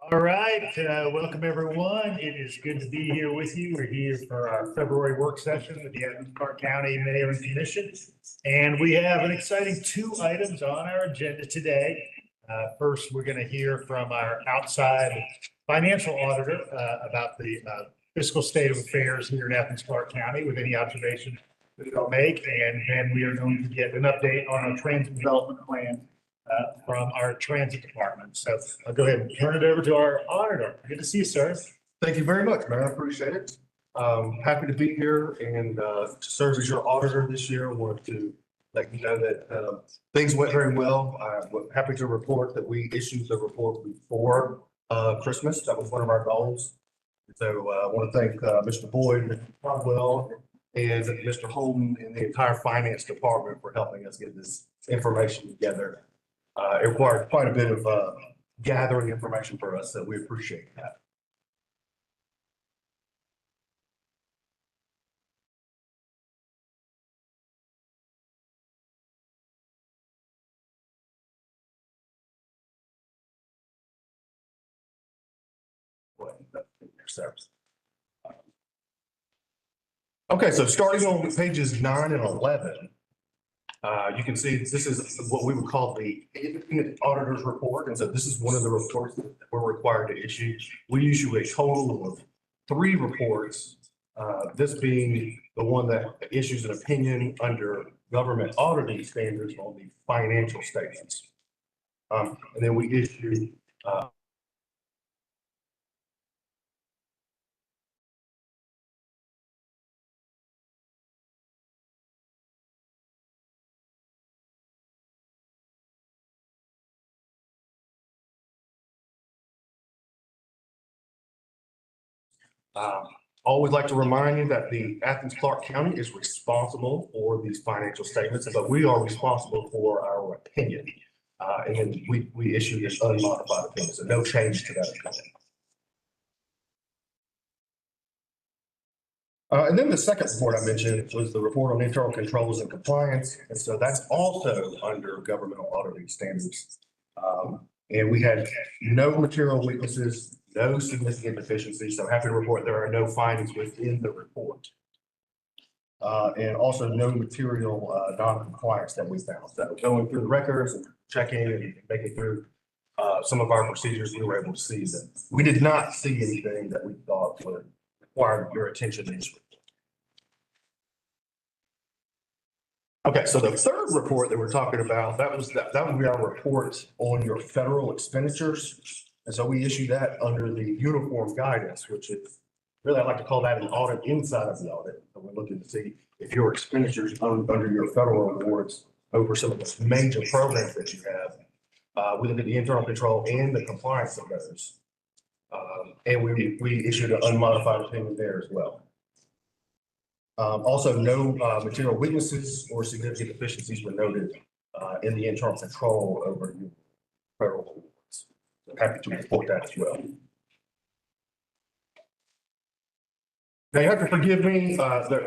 All right, welcome everyone. It is good to be here with you. We're here for our February work session with the Athens-Clarke County Mayor and Commission. And we have an exciting two items on our agenda today. First, we're going to hear from our outside financial auditor about the fiscal state of affairs here in Athens-Clarke County with any observations that they'll make. And then we are going to get an update on our transit development plan from our transit department. So I'll go ahead and turn it over to our auditor. Good to see you, sir. Thank you very much, man. I appreciate it. Happy to be here and to serve as your auditor this year. I want to let you know that things went very well. I'm happy to report that we issued the report before Christmas. That was one of our goals. So I want to thank Mr. Boyd, Mr. Cromwell, and Mr. Holden and the entire finance department for helping us get this information together. It required quite a bit of gathering information for us, so we appreciate that. Okay, so starting on pages 9 and 11. You can see this is what we would call the independent auditor's report. And so this is one of the reports that we're required to issue. We issue a total of 3 reports, this being the one that issues an opinion under government auditing standards on the financial statements. And then we issue always like to remind you that the Athens-Clarke County is responsible for these financial statements, but we are responsible for our opinion. And then we issue this unmodified opinion, so no change to that opinion. And then the second report I mentioned was the report on internal controls and compliance. And so that's also under governmental auditing standards. And we had no material weaknesses, no significant deficiencies. So happy to report there are no findings within the report. And also no material non-compliance that we found. So going through the records and checking and making through some of our procedures, we were able to see that we did not see anything that we thought would require your attention in this report. Okay, so the third report that we're talking about, that would be our report on your federal expenditures. And so we issue that under the uniform guidance, which is really, I like to call that an audit inside of the audit. So we're looking to see if your expenditures under your federal awards over some of the major programs that you have. We look at the internal control and the compliance of those. And we issued an unmodified opinion there as well. Also, no material weaknesses or significant deficiencies were noted in the internal control over your federal awards. So happy to report that as well. Now you have to forgive me.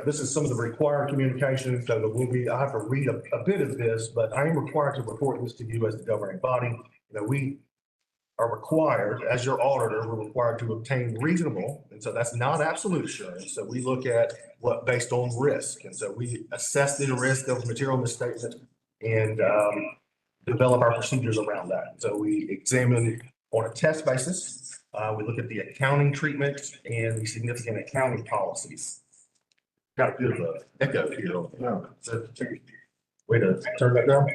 This is some of the required communications, so I have to read a bit of this, but I am required to report this to you as the governing body. We are required, as your auditor, we're required to obtain reasonable, and so that's not absolute assurance. So we look at what based on risk, and so we assess the risk of material misstatement and develop our procedures around that. So we examine on a test basis. We look at the accounting treatment and the significant accounting policies. Got a bit of an echo here. No, so way to turn that down.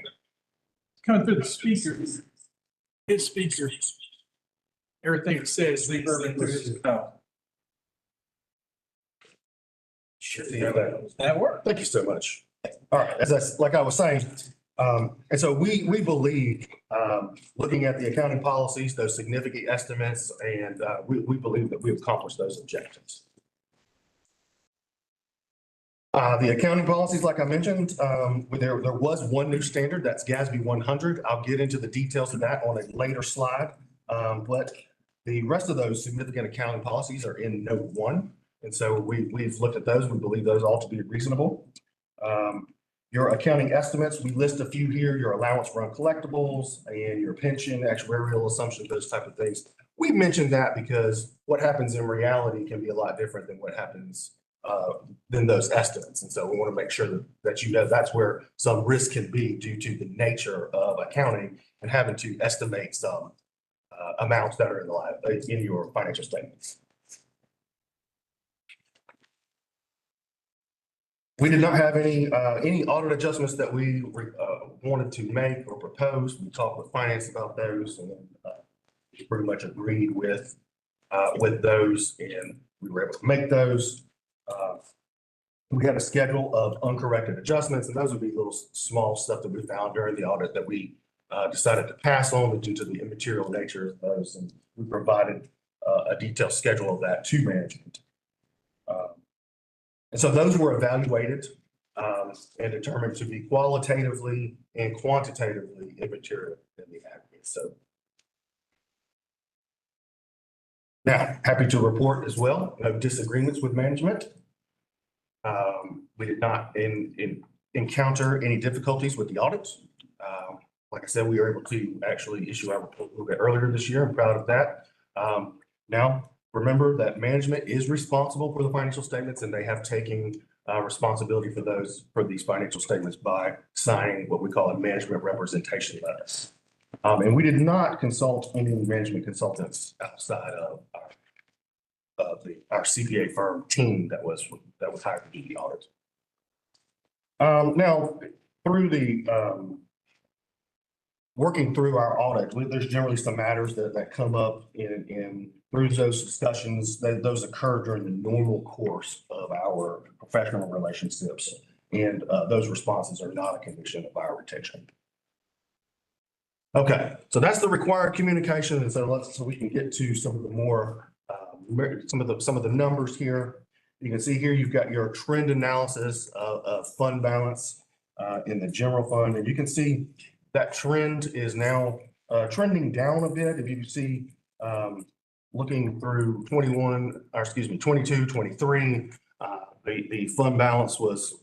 Coming through the speaker. His speaker, everything it says, leave urban through his phone. That worked. Thank you so much. All right, like I was saying, and so we believe, looking at the accounting policies, those significant estimates, and we believe that we accomplished those objectives. The accounting policies, like I mentioned, there was one new standard, that's GASB 100. I'll get into the details of that on a later slide. But the rest of those significant accounting policies are in note 1. And so we've looked at those. We believe those ought to be reasonable. Your accounting estimates, we list a few here, your allowance for uncollectibles and your pension, actuarial assumptions, those type of things we mentioned that because what happens in reality can be a lot different than what happens than those estimates. And so we want to make sure that you know that's where some risk can be due to the nature of accounting and having to estimate some amounts that are in your financial statements. We did not have any audit adjustments that we wanted to make or propose. We talked with finance about those and we pretty much agreed with those, and we were able to make those. We had a schedule of uncorrected adjustments, and those would be little small stuff that we found during the audit that we decided to pass on due to the immaterial nature of those, and we provided a detailed schedule of that to management. And so those were evaluated and determined to be qualitatively and quantitatively immaterial in the aggregate. So now, happy to report as well, no disagreements with management. We did not encounter any difficulties with the audit. Like I said, we were able to actually issue our report a little bit earlier this year. I'm proud of that. Now, remember that management is responsible for the financial statements, and they have taken responsibility for these financial statements by signing what we call a management representation letter. And we did not consult any management consultants outside of our CPA firm team that was hired to do the audit. Now, through the working through our audit, there's generally some matters that come up in through those discussions. Those occur during the normal course of our professional relationships, and those responses are not a condition of our retention. Okay, so that's the required communication, and so we can get to some of the more some of the numbers here. You can see here you've got your trend analysis of fund balance in the general fund, and you can see that trend is now trending down a bit. If you see looking through 22, 23, the fund balance was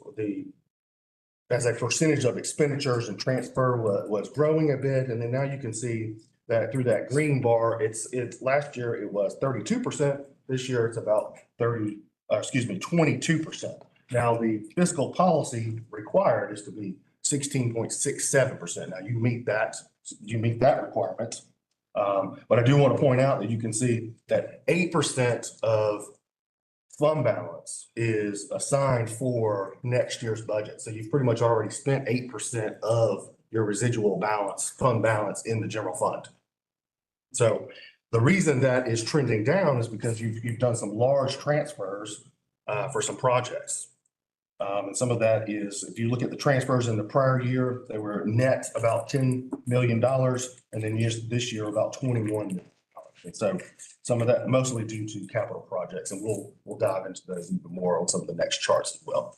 as a percentage of expenditures and transfer was growing a bit, and then now you can see that through that green bar, it's last year it was 32%. This year it's about 22%. Now the fiscal policy required is to be 16.67%. Now you meet that requirement. But I do want to point out that you can see that 8% of fund balance is assigned for next year's budget. So you've pretty much already spent 8% of your residual balance, fund balance in the general fund. So the reason that is trending down is because you've done some large transfers for some projects. And some of that is, if you look at the transfers in the prior year, they were net about $10 million, and then this year about $21 million. And so some of that mostly due to capital projects, and we'll dive into those even more on some of the next charts as well.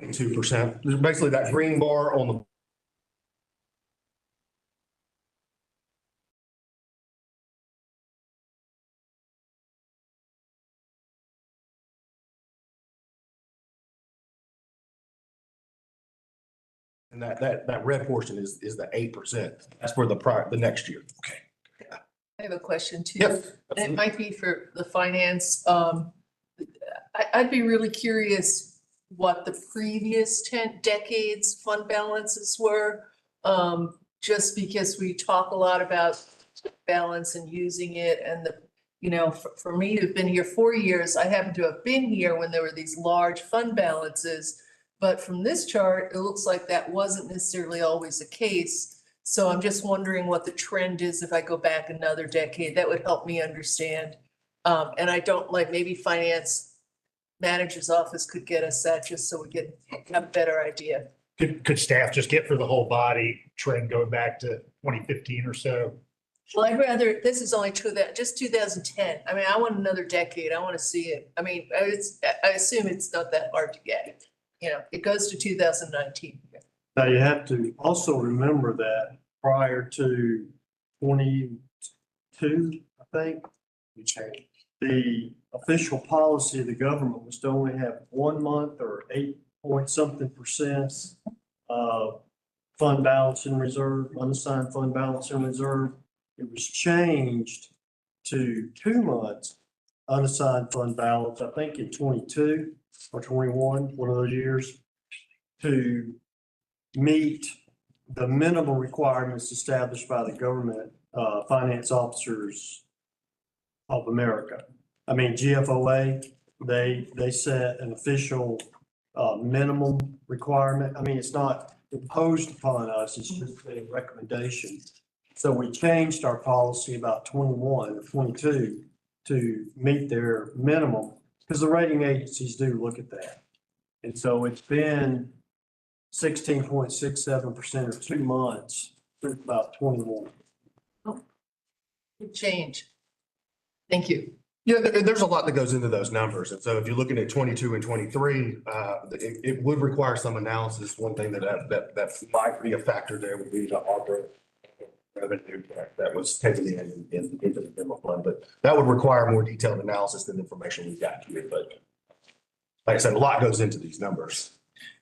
%. There's basically that green bar on the and that red portion is the 8%. That's for the next year. Okay. I have a question too. Yes. And it might be for the finance. I'd be really curious what the previous 10 decades fund balances were. Just because we talk a lot about balance and using it, and for me to have been here 4 years, I happen to have been here when there were these large fund balances. But from this chart, it looks like that wasn't necessarily always the case. So I'm just wondering what the trend is if I go back another decade. That would help me understand. And I don't maybe finance manager's office could get us that just so we could have a better idea. Could staff just get for the whole body trend going back to 2015 or so? Well, this is only just 2010. I mean, I want another decade. I want to see it. I mean, I assume it's not that hard to get. It goes to 2019. Now you have to also remember that prior to 22, I think, The official policy of the government was to only have 1 month or 8 point something% fund balance in reserve, unassigned fund balance in reserve. It was changed to 2 months unassigned fund balance, I think in 22 or 21, one of those years, to meet the minimum requirements established by the government, finance officers of America. I mean, GFOA, they set an official, minimum requirement. I mean, it's not imposed upon us, it's just a recommendation. So we changed our policy about 21 or 22 to meet their minimum, because the rating agencies do look at that. And so it's been 16.67% or 2 months since about 21. Good change. Thank you. Yeah, there's a lot that goes into those numbers. And so if you're looking at 22 and 23, it would require some analysis. One thing that might be a factor there would be the ARPA revenue that was taken into the general fund, but that would require more detailed analysis than the information we've got here. But like I said, a lot goes into these numbers.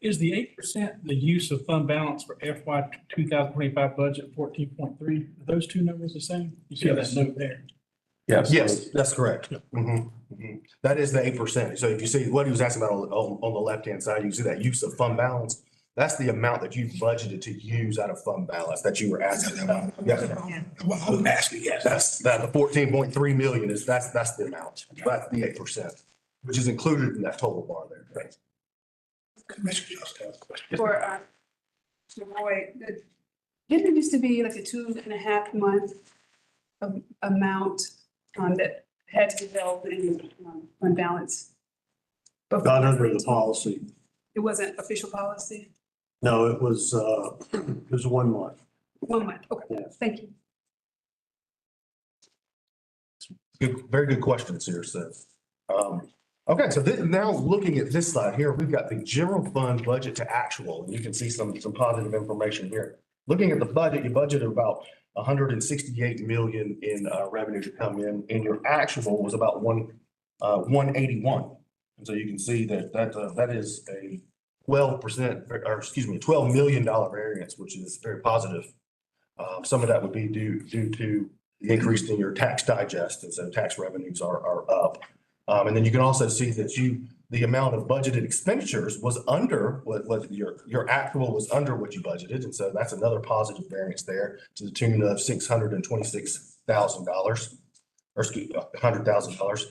Is the 8% the use of fund balance for FY 2025 budget 14.3? Are those two numbers the same? You see that Yes. note there? Yes, that's correct. That is the 8%. So if you see what he was asking about on the left-hand side, you see that use of fund balance. That's the amount that you budgeted to use out of fund balance that you were asking about. Yeah. Well, I was asking, yes. That's the 14.3 million that's the amount. That's the 8%, which is included in that total bar there. Commissioner Johnson has a question. For, so Roy, didn't it used to be like a 2.5 month amount that had to be held in fund balance? Not under the policy. It wasn't official policy? No, it was 1 month. 1 month, okay, Yes. thank you. Good, very good questions here, so. Okay, so now looking at this slide here, we've got the general fund budget to actual, and you can see some positive information here. Looking at the budget, you budgeted about 168 million in revenue to come in, and your actual was about 181. And so you can see that is a 12%, or excuse me, $12 million variance, which is very positive. Some of that would be due to the increase in your tax digest, and so tax revenues are up. And then you can also see that the amount of budgeted expenditures was under what your actual was under what you budgeted. And so that's another positive variance there to the tune of $626,000 or excuse me, $100,000.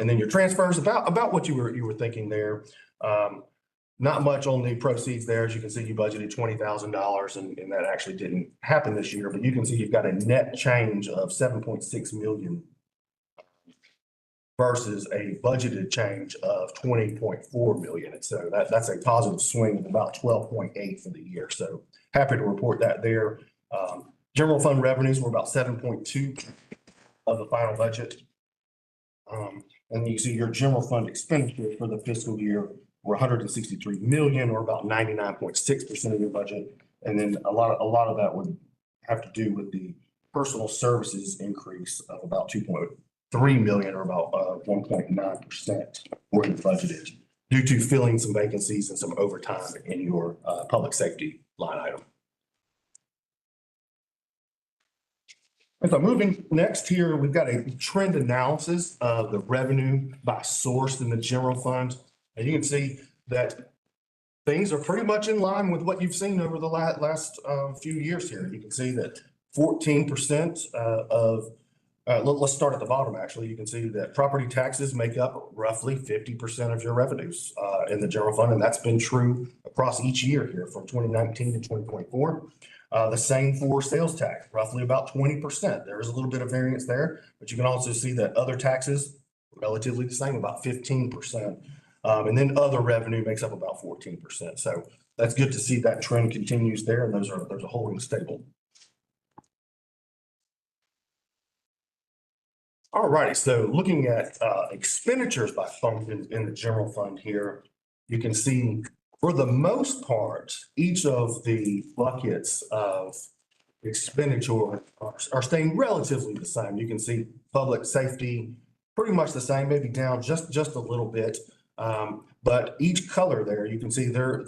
And then your transfers about what you were thinking there. Not much on the proceeds there. As you can see, you budgeted $20,000 and that actually didn't happen this year, but you can see you've got a net change of 7.6 million versus a budgeted change of 20.4 million. And so that's a positive swing of about 12.8 for the year. So happy to report that there. General fund revenues were about 7.2 of the final budget. And you see your general fund expenditures for the fiscal year were 163 million, or about 99.6% of your budget. And then a lot of that would have to do with the personal services increase of about 2.3 million, or about 1.9% where you budgeted, due to filling some vacancies and some overtime in your public safety line item. And so moving next here, we've got a trend analysis of the revenue by source in the general fund. And you can see that things are pretty much in line with what you've seen over the last few years here. You can see that 14% let's start at the bottom, actually. You can see that property taxes make up roughly 50% of your revenues in the general fund, and that's been true across each year here from 2019 to 2024. The same for sales tax, roughly about 20%. There is a little bit of variance there, but you can also see that other taxes, relatively the same, about 15%. And then other revenue makes up about 14%. So that's good to see that trend continues there, and those are holding stable. All righty, so looking at expenditures by function in the general fund here, you can see for the most part, each of the buckets of expenditure are staying relatively the same. You can see public safety pretty much the same, maybe down just a little bit. But each color there, you can see they're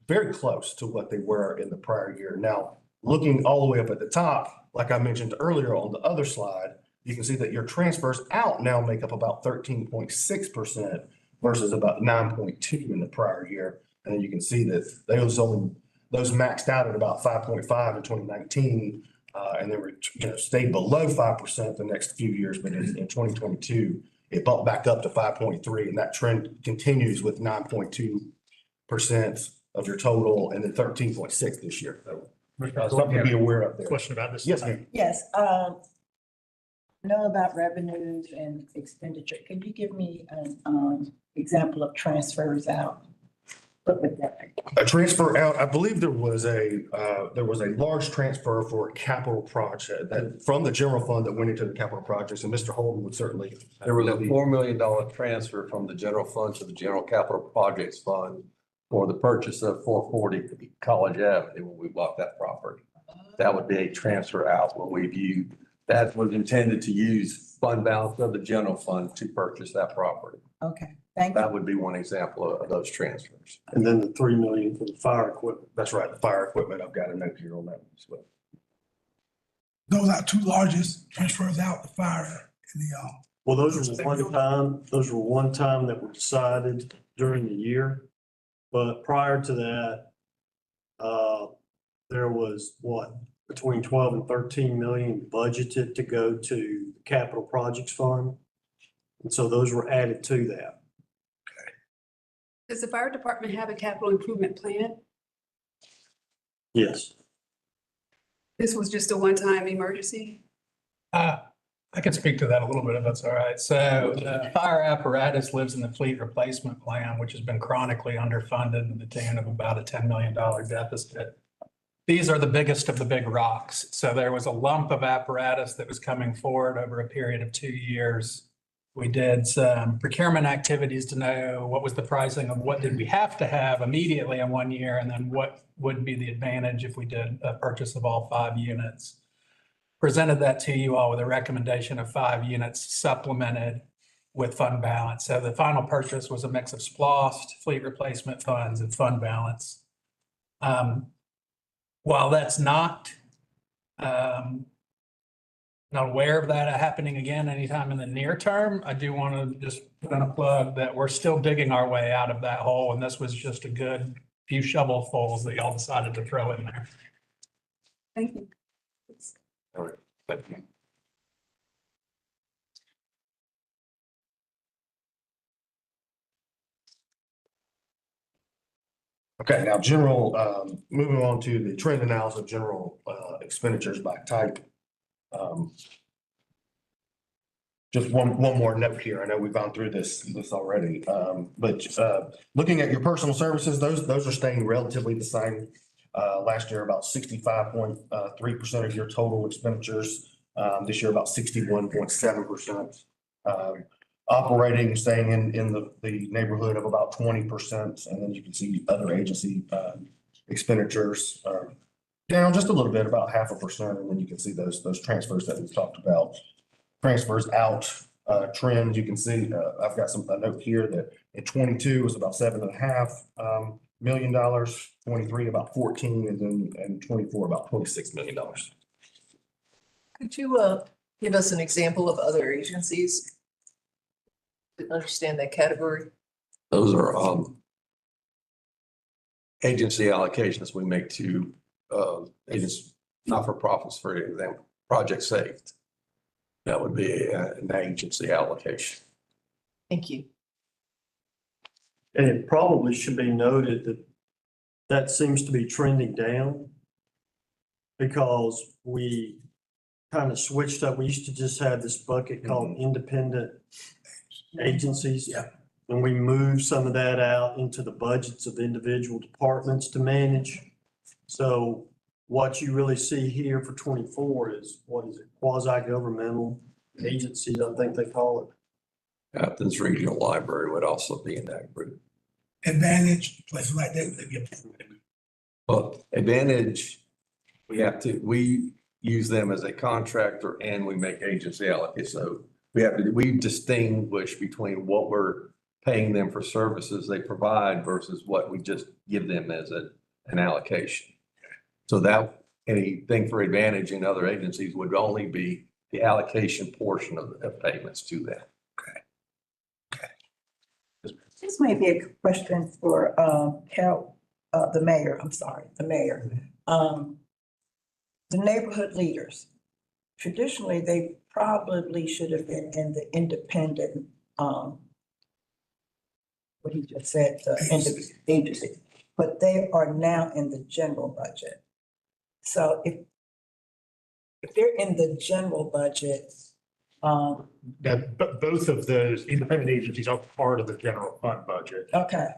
very close to what they were in the prior year. Now, looking all the way up at the top, like I mentioned earlier on the other slide, you can see that your transfers out now make up about 13.6% versus about 9.2 in the prior year. And then you can see that those maxed out at about 5.5 in 2019, and then were, stayed below 5% the next few years. But in 2022, it bumped back up to 5.3, and that trend continues with 9.2% of your total, and then 13.6 this year. So, something to be aware of there. Question about this. Yes, ma'am. Yes, know about revenues and expenditure. Can you give me an example of transfers out? What would that be? A transfer out, I believe there was a large transfer for a capital project that from the general fund that went into the capital projects, and Mr. Holden would certainly. There was a $4 million transfer from the general fund to the general capital projects fund for the purchase of 440 College Avenue when we bought that property. That would be a transfer out when we viewed that was intended to use fund balance of the general fund to purchase that property. Okay, thank you. That would be one example of those transfers. And then the 3 million for the fire equipment. That's right, the fire equipment. I've got a note here on that as well. Those are two largest transfers out, the fire and the, Well, those were one time that were decided during the year. But prior to that, there was between 12 and 13 million budgeted to go to the capital projects fund. And so those were added to that. Does the fire department have a capital improvement plan? Yes. This was just a one-time emergency? I can speak to that a little bit if that's all right. So the fire apparatus lives in the fleet replacement plan, which has been chronically underfunded to the tune of about a $10 million deficit. These are the biggest of the big rocks. So there was a lump of apparatus that was coming forward over a period of 2 years. We did some procurement activities to know what was the pricing of what did we have to have immediately in 1 year, and then what would be the advantage if we did a purchase of all 5 units. Presented that to you all with a recommendation of 5 units supplemented with fund balance. So the final purchase was a mix of SPLOST, fleet replacement funds, and fund balance. While that's not aware of that happening again anytime in the near term, I do want to just put in a plug that we're still digging our way out of that hole, and this was just a good few shovelfuls that y'all decided to throw in there. Thank you. All right. Thank you. Okay, now moving on to the trend analysis of general expenditures by type. Just one more note here. I know we've gone through this already, but looking at your personal services, those are staying relatively the same. Last year, about 65.3% of your total expenditures. This year, about 61.7%. Operating staying in the neighborhood of about 20%, and then you can see other agency expenditures are down just a little bit, about 0.5%, and then you can see those transfers that we've talked about. Transfers out trend, you can see I've got a note here that in 22 was about $7.5 million, 23 about 14, and then in 24 about $26 million. Could you give us an example of other agencies to understand that category? Those are agency allocations we make to agents, not-for-profits, for example, Project Saved. That would be an agency allocation. Thank you. And it probably should be noted that that seems to be trending down because we kind of switched up. We used to just have this bucket called independent agencies. Yeah. And we moved some of that out into the budgets of individual departments to manage. So what you really see here for 24 is, quasi-governmental agencies, I think they call it. Athens Regional Library would also be in that group. Advantage, places like that. Well, Advantage we use them as a contractor and we make agency allocate. So we distinguish between what we're paying them for services they provide versus what we just give them as an allocation. So that anything for Advantage in other agencies would only be the allocation portion of payments to them. This may be a question for, the mayor, the mayor. The neighborhood leaders, traditionally, they probably should have been in the independent, what he just said, the agency, but they are now in the general budget. So if they're in the general budget, But both of those independent agencies are part of the general fund budget. okay,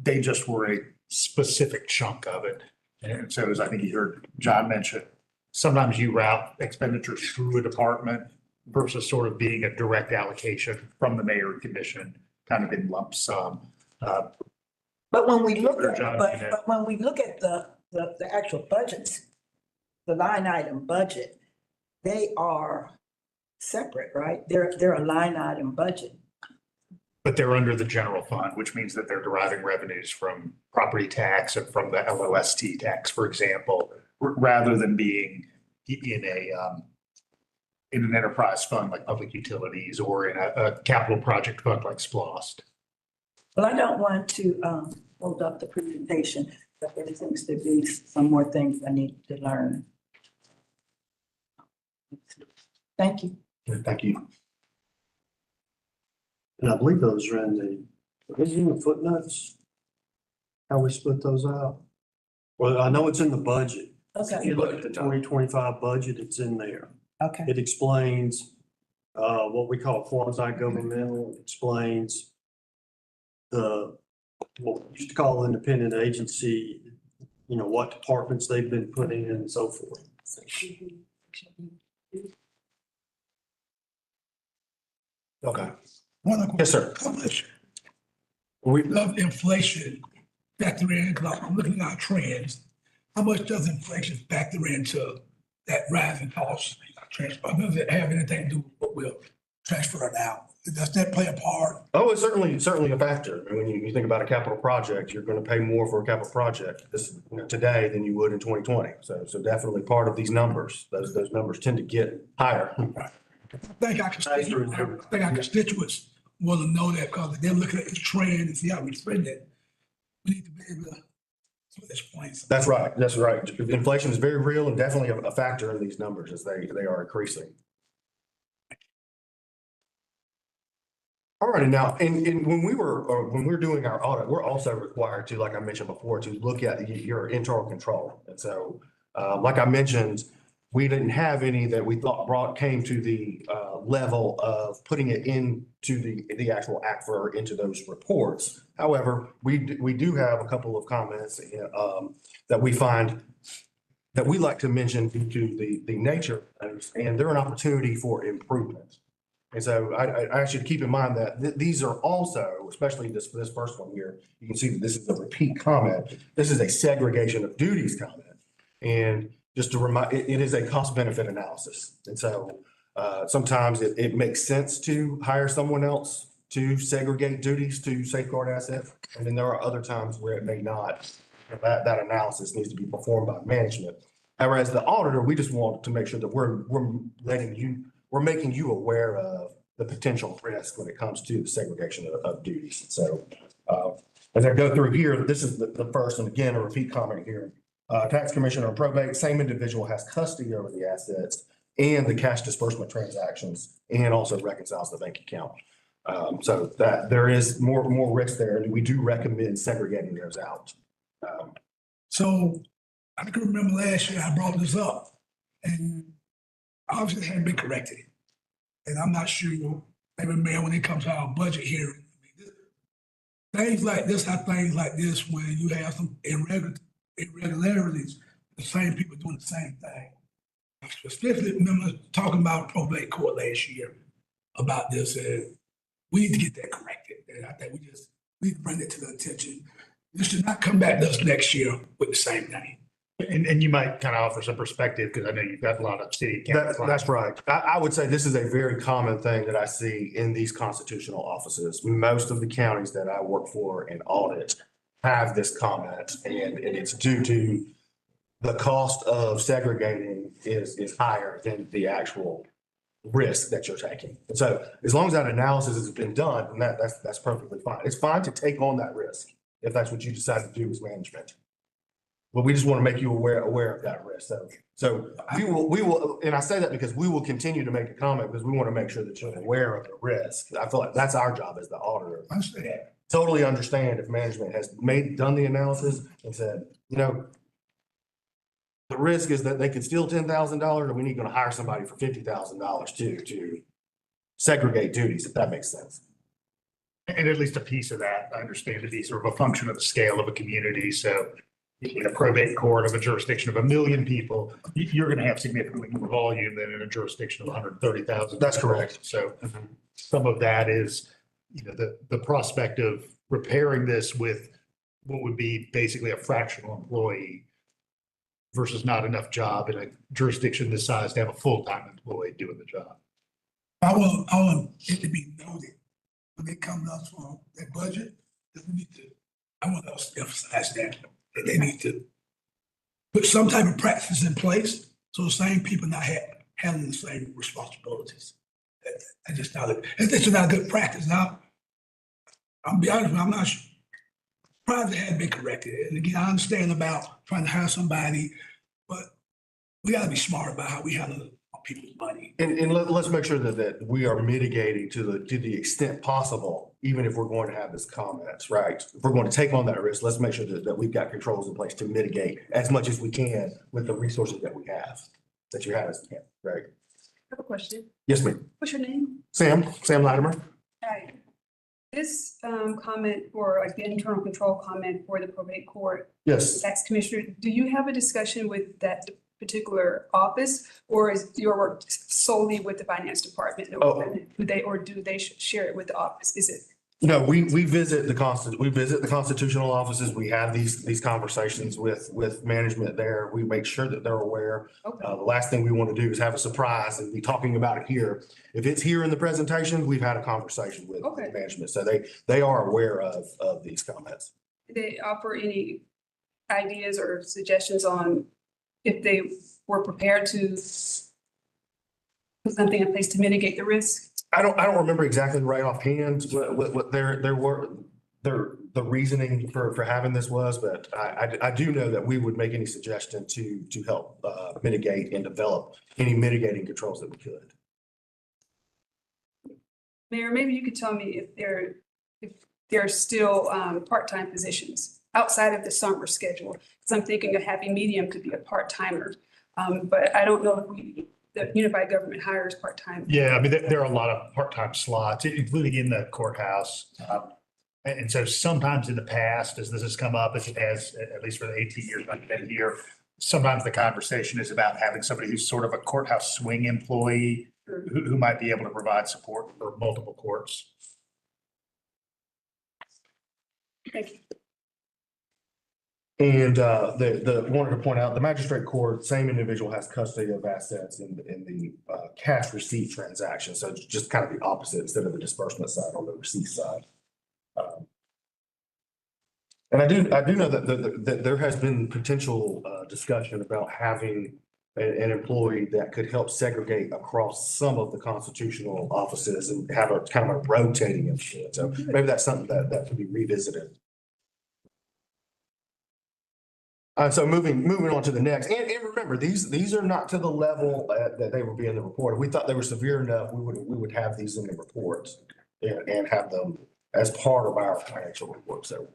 They just were a specific chunk of it. And so as I think you heard John mention, sometimes you route expenditures through a department versus sort of being a direct allocation from the mayor and commission, kind of in lump sum. but when we look at, John, but, you know. but when we look at the actual budgets, the line item budget, they are separate, right? They're a line item budget. But they're under the general fund, which means that they're deriving revenues from property tax and from the LOST tax, for example, rather than being in an enterprise fund like public utilities or in a capital project fund like SPLOST. Well, I don't want to hold up the presentation, but there seems to be some more things I need to learn. Thank you. Thank you. And I believe those are in the footnotes. How we split those out? Well, I know it's in the budget. If Okay, you look at the 2025 budget, it's in there. okay, It explains what we call quasi-governmental, it explains what we used to call independent agency, what departments they've been put in and so forth. Okay. One of Yes, sir. How much We, of inflation factor in, because I'm looking at our trends, how much does inflation factor into that rise in costs? Transfer, does it have anything to do with what we're transferring out? Does that play a part? oh, it's certainly a factor. And when you think about a capital project, you're going to pay more for a capital project today than you would in 2020. So definitely part of these numbers, those numbers tend to get higher. I think our constituents want to know that because they're looking at this trend and see how we spend it. We need to be able to, at this point. That's right. Inflation is very real and definitely a factor in these numbers as they are increasing. All right, now, and when we're doing our audit, we're also required to, like I mentioned before, to look at your internal control. And so, like I mentioned, we didn't have any that we thought came to the level of putting it into the actual ACFR into those reports. However, we do have a couple of comments that we find that we like to mention due to the nature, and they're an opportunity for improvement. And so I should keep in mind that these are also, especially this first one here, you can see that this is a repeat comment. This is a segregation of duties comment. And just to remind, it is a cost benefit analysis. And so sometimes it makes sense to hire someone else to segregate duties to safeguard assets. And then there are other times where it may not. That analysis needs to be performed by management. However, as the auditor, we just want to make sure that we're making you aware of the potential risk when it comes to the segregation of duties. So as I go through here, this is the first, and again, a repeat comment here. Tax commissioner or probate, same individual has custody over the assets and the cash disbursement transactions and also reconciles the bank account. So that there is more risk there, and we do recommend segregating those out. So I can remember last year I brought this up and obviously it hadn't been corrected. And I'm not sure, maybe Mayor, when it comes to our budget hearing, things like this, when you have some irregularities, the same people doing the same thing. I specifically remember talking about probate court last year about this, and we need to get that corrected. And I think we need to bring it to the attention. This should not come back to us next year with the same thing. And you might kind of offer some perspective, because I know you've got a lot of city. and county clients. That's right. I would say this is a very common thing that I see in these constitutional offices. Most of the counties that I work for and audit have this comment, and it's due to the cost of segregating is higher than the actual risk that you're taking. And so as long as that analysis has been done, then that's perfectly fine. It's fine to take on that risk if that's what you decide to do as management. But we just want to make you aware of that risk. So we will, and I say that because we will continue to make a comment because we want to make sure that you're aware of the risk. I feel like that's our job as the auditor. I understand. Totally understand if management has done the analysis and said, the risk is that they could steal $10,000 and we need to hire somebody for $50,000 to segregate duties, if that makes sense. And at least a piece of that, I understand to be sort of a function of the scale of a community. So in a probate court of a jurisdiction of 1 million people, you're going to have significantly more volume than in a jurisdiction of 130,000. That's correct. So some of that is, the prospect of repairing this with what would be basically a fractional employee versus not enough job in a jurisdiction this size to have a full-time employee doing the job. I want it to be noted when they come to us for their budget, that I want us to emphasize that they need to put some type of practice in place so the same people not handling the same responsibilities. That's just not a good practice. Now, I'll be honest with you, I'm not sure. Probably had been corrected. And again, I understand about trying to hire somebody, but we gotta be smart about how we handle people's money. And let's make sure that we are mitigating to the extent possible, even if we're going to have this comments, right? If we're going to take on that risk, let's make sure that we've got controls in place to mitigate as much as we can with the resources that we have, that you have as a county, right? I have a question. Yes, ma'am. What's your name? Sam Latimer. Hi. This comment for like the internal control comment for the probate court Yes. tax commissioner, do you have a discussion with that particular office, or is your work solely with the finance department? Oh. Do they share it with the office? Is it? No, we visit the constitutional offices. We have these conversations with management there. We make sure that they're aware. Okay. The last thing we want to do is have a surprise and be talking about it here. If it's here in the presentation, we've had a conversation with Okay. management. So they are aware of these comments. Do they offer any ideas or suggestions on if they were prepared to put something in place to mitigate the risk? I don't remember exactly right offhand what the reasoning for having this was, but I do know that we would make any suggestion to help mitigate and develop any mitigating controls that we could. Mayor, maybe you could tell me if there are still part-time positions outside of the summer schedule. Because I'm thinking a happy medium could be a part-timer. But I don't know if the unified government hires part-time. Yeah, I mean, there are a lot of part-time slots, including in the courthouse. And so sometimes in the past, as this has come up, as it has, at least for the 18 years I've been here, sometimes the conversation is about having somebody who's sort of a courthouse swing employee who might be able to provide support for multiple courts. Thank you. And wanted to point out, the magistrate court, same individual has custody of assets in the cash receipt transaction. So it's just kind of the opposite instead of the disbursement side on the receipt side. And I do know that there has been potential discussion about having an employee that could help segregate across some of the constitutional offices and have a kind of a rotating employee. So maybe that's something that could be revisited. So moving on to the next, and remember, these are not to the level that they would be in the report. If we thought they were severe enough, we would have these in the reports and have them as part of our financial report. So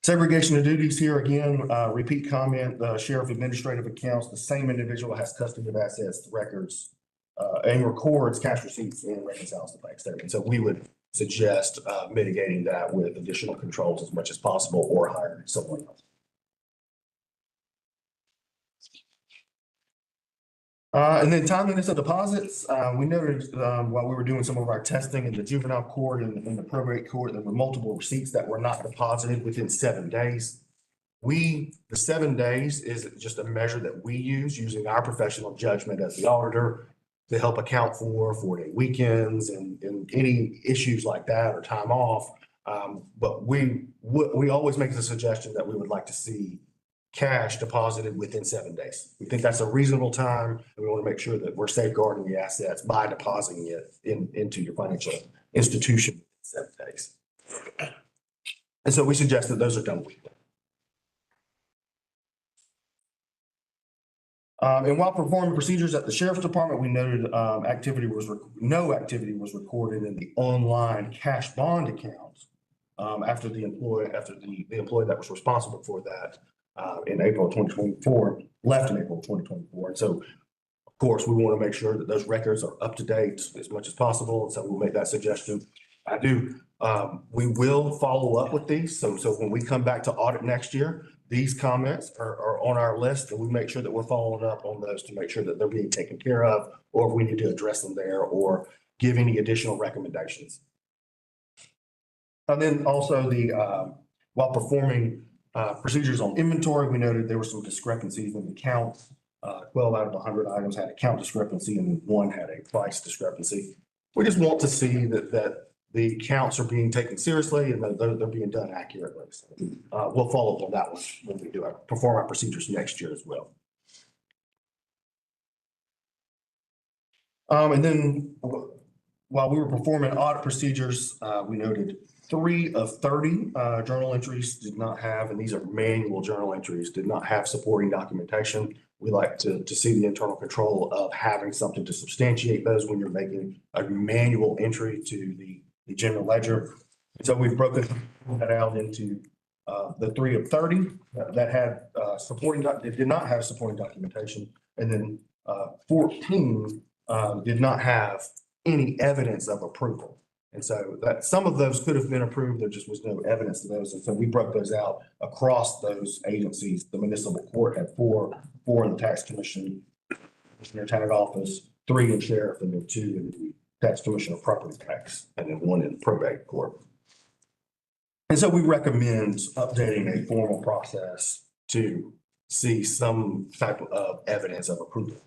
segregation of duties here again, repeat comment, the sheriff administrative accounts, the same individual has custody of assets, records, and records cash receipts and reconciles the bank statement. So we would suggest mitigating that with additional controls as much as possible or hiring someone else. And then timeliness of deposits, we noted while we were doing some of our testing in the juvenile court and in the probate court, there were multiple receipts that were not deposited within 7 days. the 7 days is just a measure that we use using our professional judgment as the auditor to help account for 4-day weekends and any issues like that or time off. But we always make the suggestion that we would like to see cash deposited within 7 days. We think that's a reasonable time, and we want to make sure that we're safeguarding the assets by depositing it into your financial institution in 7 days. And so we suggest that those are done weekly. And while performing procedures at the sheriff's department, we noted no activity was recorded in the online cash bond accounts after the employee that was responsible for that in April of 2024 left in April of 2024. And so, of course, we want to make sure that those records are up to date as much as possible. And so we'll make that suggestion. We will follow up with these. So when we come back to audit next year, these comments are on our list, and we make sure that we're following up on those to make sure that they're being taken care of, or if we need to address them there or give any additional recommendations. And then also while performing procedures on inventory, we noted there were some discrepancies in the count. 12 out of 100 items had a count discrepancy and one had a price discrepancy. We just want to see that the counts are being taken seriously and that they're being done accurately. So, we'll follow up on that one when we perform our procedures next year as well. And then while we were performing audit procedures, we noted 3 of 30 journal entries did not have, and these are manual journal entries, did not have supporting documentation. We like to see the internal control of having something to substantiate those when you're making a manual entry to the general ledger. And so we've broken that out into the 3 of 30 that had did not have supporting documentation, and then 14 did not have any evidence of approval. And so that some of those could have been approved, there just was no evidence of those. And so we broke those out across those agencies. The municipal court had 4 in the tax commission, commissioner tenant office, 3 in sheriff, and then 2 in the tax commission of property tax, and then 1 in probate court. And so we recommend updating a formal process to see some type of evidence of approval.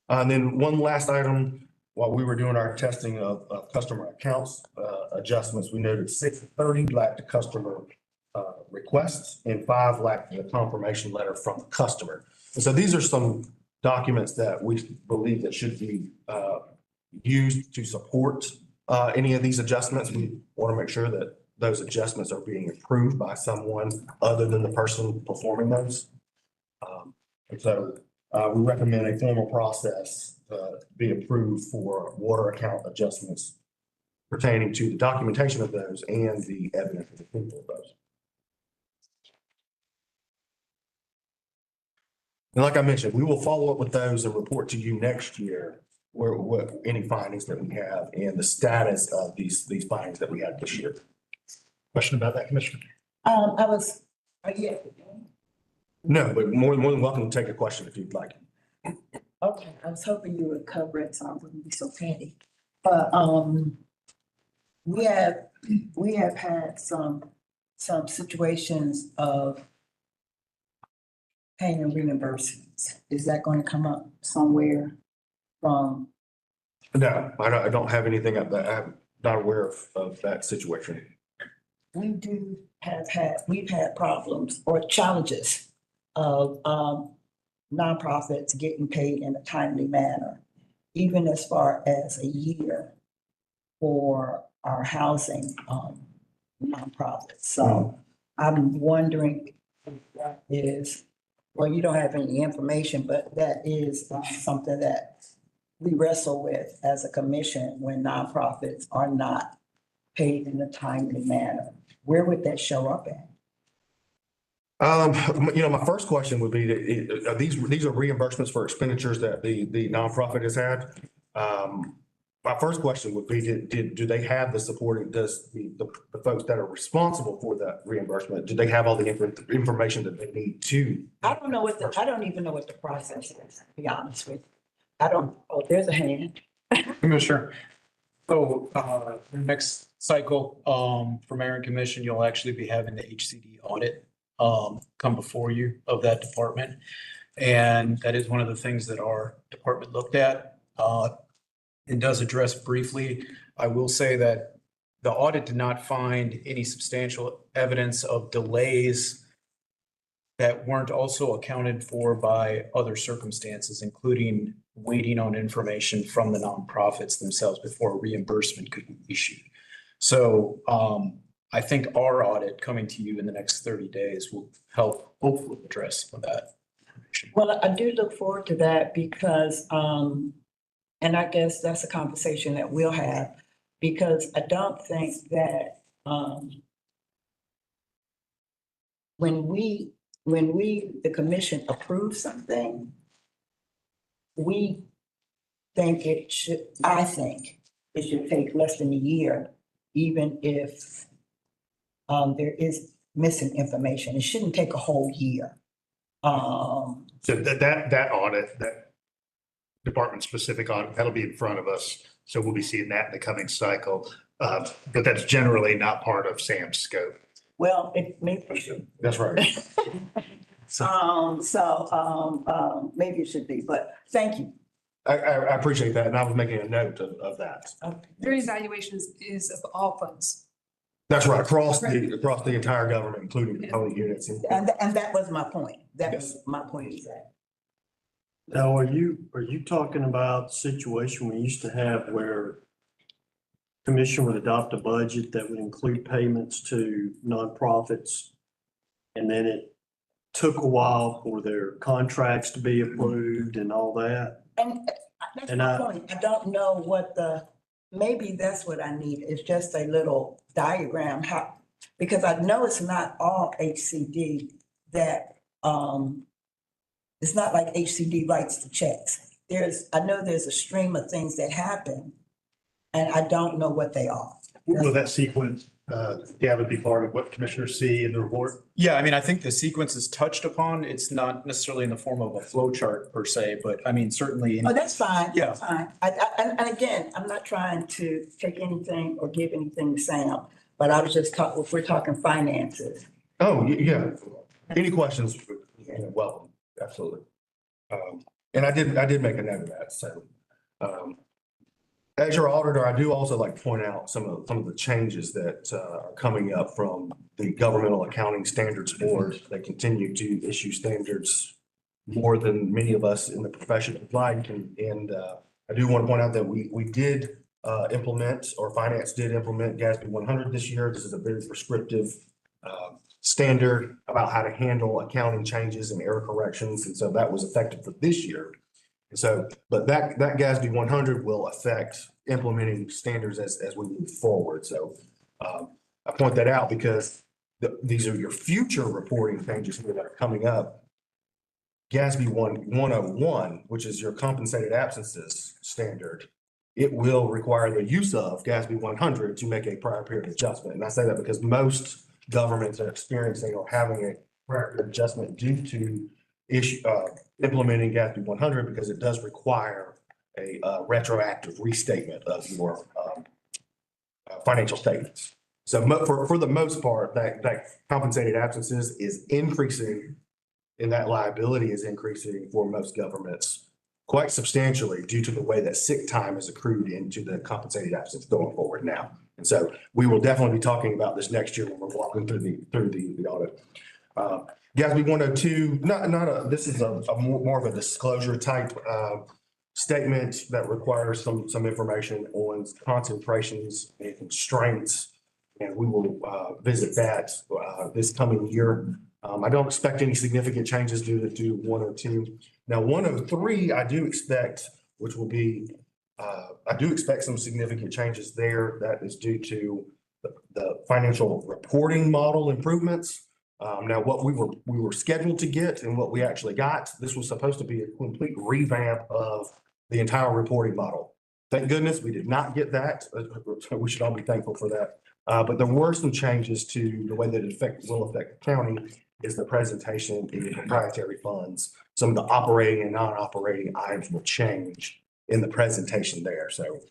And then one last item, while we were doing our testing of customer accounts adjustments, we noted 6 of 30 lacked a customer requests and 5 lacked the confirmation letter from the customer. And so these are some documents that we believe that should be used to support any of these adjustments. We want to make sure that those adjustments are being approved by someone other than the person performing those. And so we recommend a formal process be approved for water account adjustments pertaining to the documentation of those and the evidence of approval of those. And like I mentioned, we will follow up with those and report to you next year what any findings that we have and the status of these findings that we had this year. Question about that, Commissioner? No, but more than welcome to take a question if you'd like. Okay, I was hoping you would cover it, so I wouldn't be so petty. But, we have had some situations of paying reimbursements. Is that going to come up somewhere from? No, I don't have anything of that. I'm not aware of that situation. We've had problems or challenges of, nonprofits getting paid in a timely manner, even as far as a year for our housing nonprofits. So I'm wondering if that is, well, you don't have any information, but that is something that we wrestle with as a commission when nonprofits are not paid in a timely manner. Where would that show up at? My first question would be, these are reimbursements for expenditures that the nonprofit has had. My first question would be, do they have the supporting, does the folks that are responsible for that reimbursement, do they have all the information that they need to? I don't even know what the process is, to be honest with you. There's a hand. Commissioner, so next cycle for mayor and commission, you'll actually be having the HCD audit come before you of that department. And that is one of the things that our department looked at. It does address briefly. I will say that the audit did not find any substantial evidence of delays that weren't also accounted for by other circumstances, including waiting on information from the nonprofits themselves before reimbursement could be issued. So I think our audit coming to you in the next 30 days will help hopefully address some of that. Well, I do look forward to that because, and I guess that's a conversation that we'll have, because I don't think that, when we, the commission approves something, we think it should, I think it should take less than a year, even if there is missing information. It shouldn't take a whole year. So that audit, that department-specific audit, that'll be in front of us. So we'll be seeing that in the coming cycle. But that's generally not part of Sam's scope. Well, it may. That's right. Maybe it should be, but thank you. I appreciate that. And I was making a note of that. Their evaluation is of all funds. That's right. Across the entire government, including component units. And that was my point. That Yes. was my point exactly. Now, are you talking about the situation we used to have where commission would adopt a budget that would include payments to nonprofits? And then it took a while for their contracts to be approved and all that? And that's And my I- point. I don't know what maybe that's what I need. It's just a little diagram, because I know it's not all HCD that, it's not like HCD writes the checks. I know there's a stream of things that happen and I don't know what they are. Will that sequence, would be part of what commissioners see in the report? Yeah, I mean, I think the sequence is touched upon. It's not necessarily in the form of a flow chart per se, but I mean, certainly. Oh, that's fine. Yeah. That's fine. And again, I'm not trying to take anything or give anything to Sam, but I was just talking, if we're talking finances. Oh, yeah. Any questions? Welcome. Absolutely. And I did make a note of that. So, as your auditor, I do also like to point out some of the changes that are coming up from the Governmental Accounting Standards Board. They continue to issue standards more than many of us in the profession would like. And I do want to point out that we did implement, or finance did implement GASB 100 this year. This is a very prescriptive standard about how to handle accounting changes and error corrections. And so that was effective for this year. And so, but that GASB 100 will affect implementing standards as we move forward. So I point that out because these are your future reporting changes that are coming up. GASB 101, which is your compensated absences standard, it will require the use of GASB 100 to make a prior period adjustment. And I say that because most governments are experiencing or having a prior period adjustment due to implementing GASB 100, because it does require a retroactive restatement of your financial statements. So for the most part, that compensated absences is increasing, and that liability is increasing for most governments quite substantially due to the way that sick time is accrued into the compensated absence going forward now. And so we will definitely be talking about this next year when we're walking through the audit. GASB 102, this is a more of a disclosure type statement that requires some information on concentrations and constraints. And we will visit that this coming year. I don't expect any significant changes due to 102. Now, 103, I do expect, which will be, I do expect some significant changes there. That is due to the financial reporting model improvements. Now, what we were scheduled to get and what we actually got, this was supposed to be a complete revamp of the entire reporting model. Thank goodness we did not get that. We should all be thankful for that. But there were some changes to the way that it will affect the county is the presentation in the proprietary funds. Some of the operating and non-operating items will change in the presentation there. So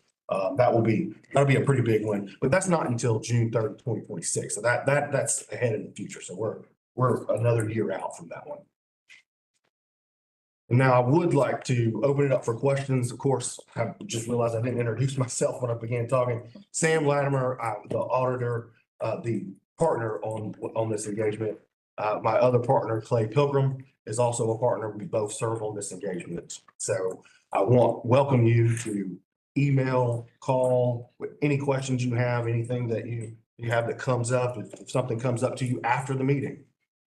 that'll be a pretty big one, but that's not until June 3rd, 2026. So that's ahead in the future. So we're another year out from that one. And now I would like to open it up for questions. Of course, I just realized I didn't introduce myself when I began talking. Sam Latimer, the auditor, the partner on this engagement. My other partner, Clay Pilgrim, is also a partner. We both serve on this engagement. So I welcome you to email, call, with any questions you have, anything that you have that comes up. If something comes up to you after the meeting,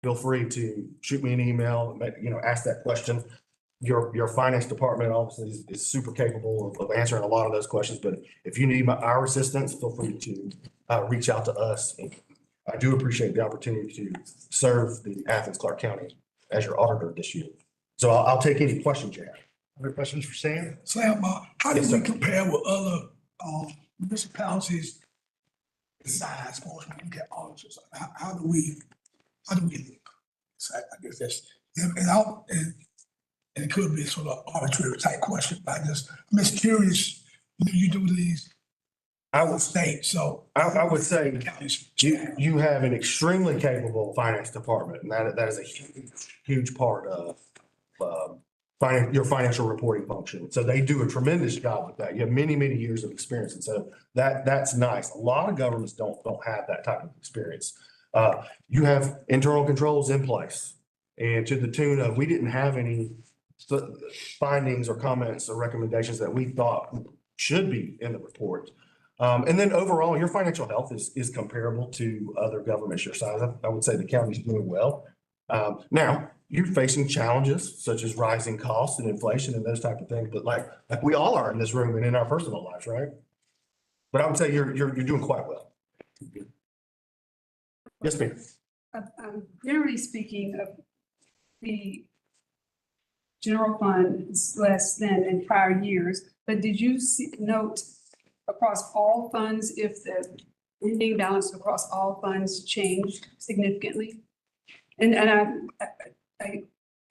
feel free to shoot me an email, ask that question. Your finance department obviously is super capable of answering a lot of those questions, but if you need our assistance, feel free to reach out to us. I do appreciate the opportunity to serve the Athens-Clarke County as your auditor this year. So I'll take any questions you have. Other questions for Sam? Sam, how do Yes, we sir. compare with other municipalities size for us when we get auditors? How do we look? So I guess that's, and it could be sort of arbitrary type question, but I'm just curious, you do these I would state, so. I would say Counties. you have an extremely capable finance department, and that is a huge part of your financial reporting function. So they do a tremendous job with that. You have many, many years of experience, and so that's nice. A lot of governments don't have that type of experience. You have internal controls in place, and to the tune of, we didn't have any findings or comments or recommendations that we thought should be in the report. And then overall, your financial health is comparable to other governments your size. I would say the county's doing well. Now, you're facing challenges such as rising costs and inflation and those type of things, but like we all are in this room and in our personal lives, right? But I would say you're doing quite well. Yes, ma'am. Generally speaking, the general fund is less than in prior years, but did you note across all funds if the ending balance across all funds changed significantly? And I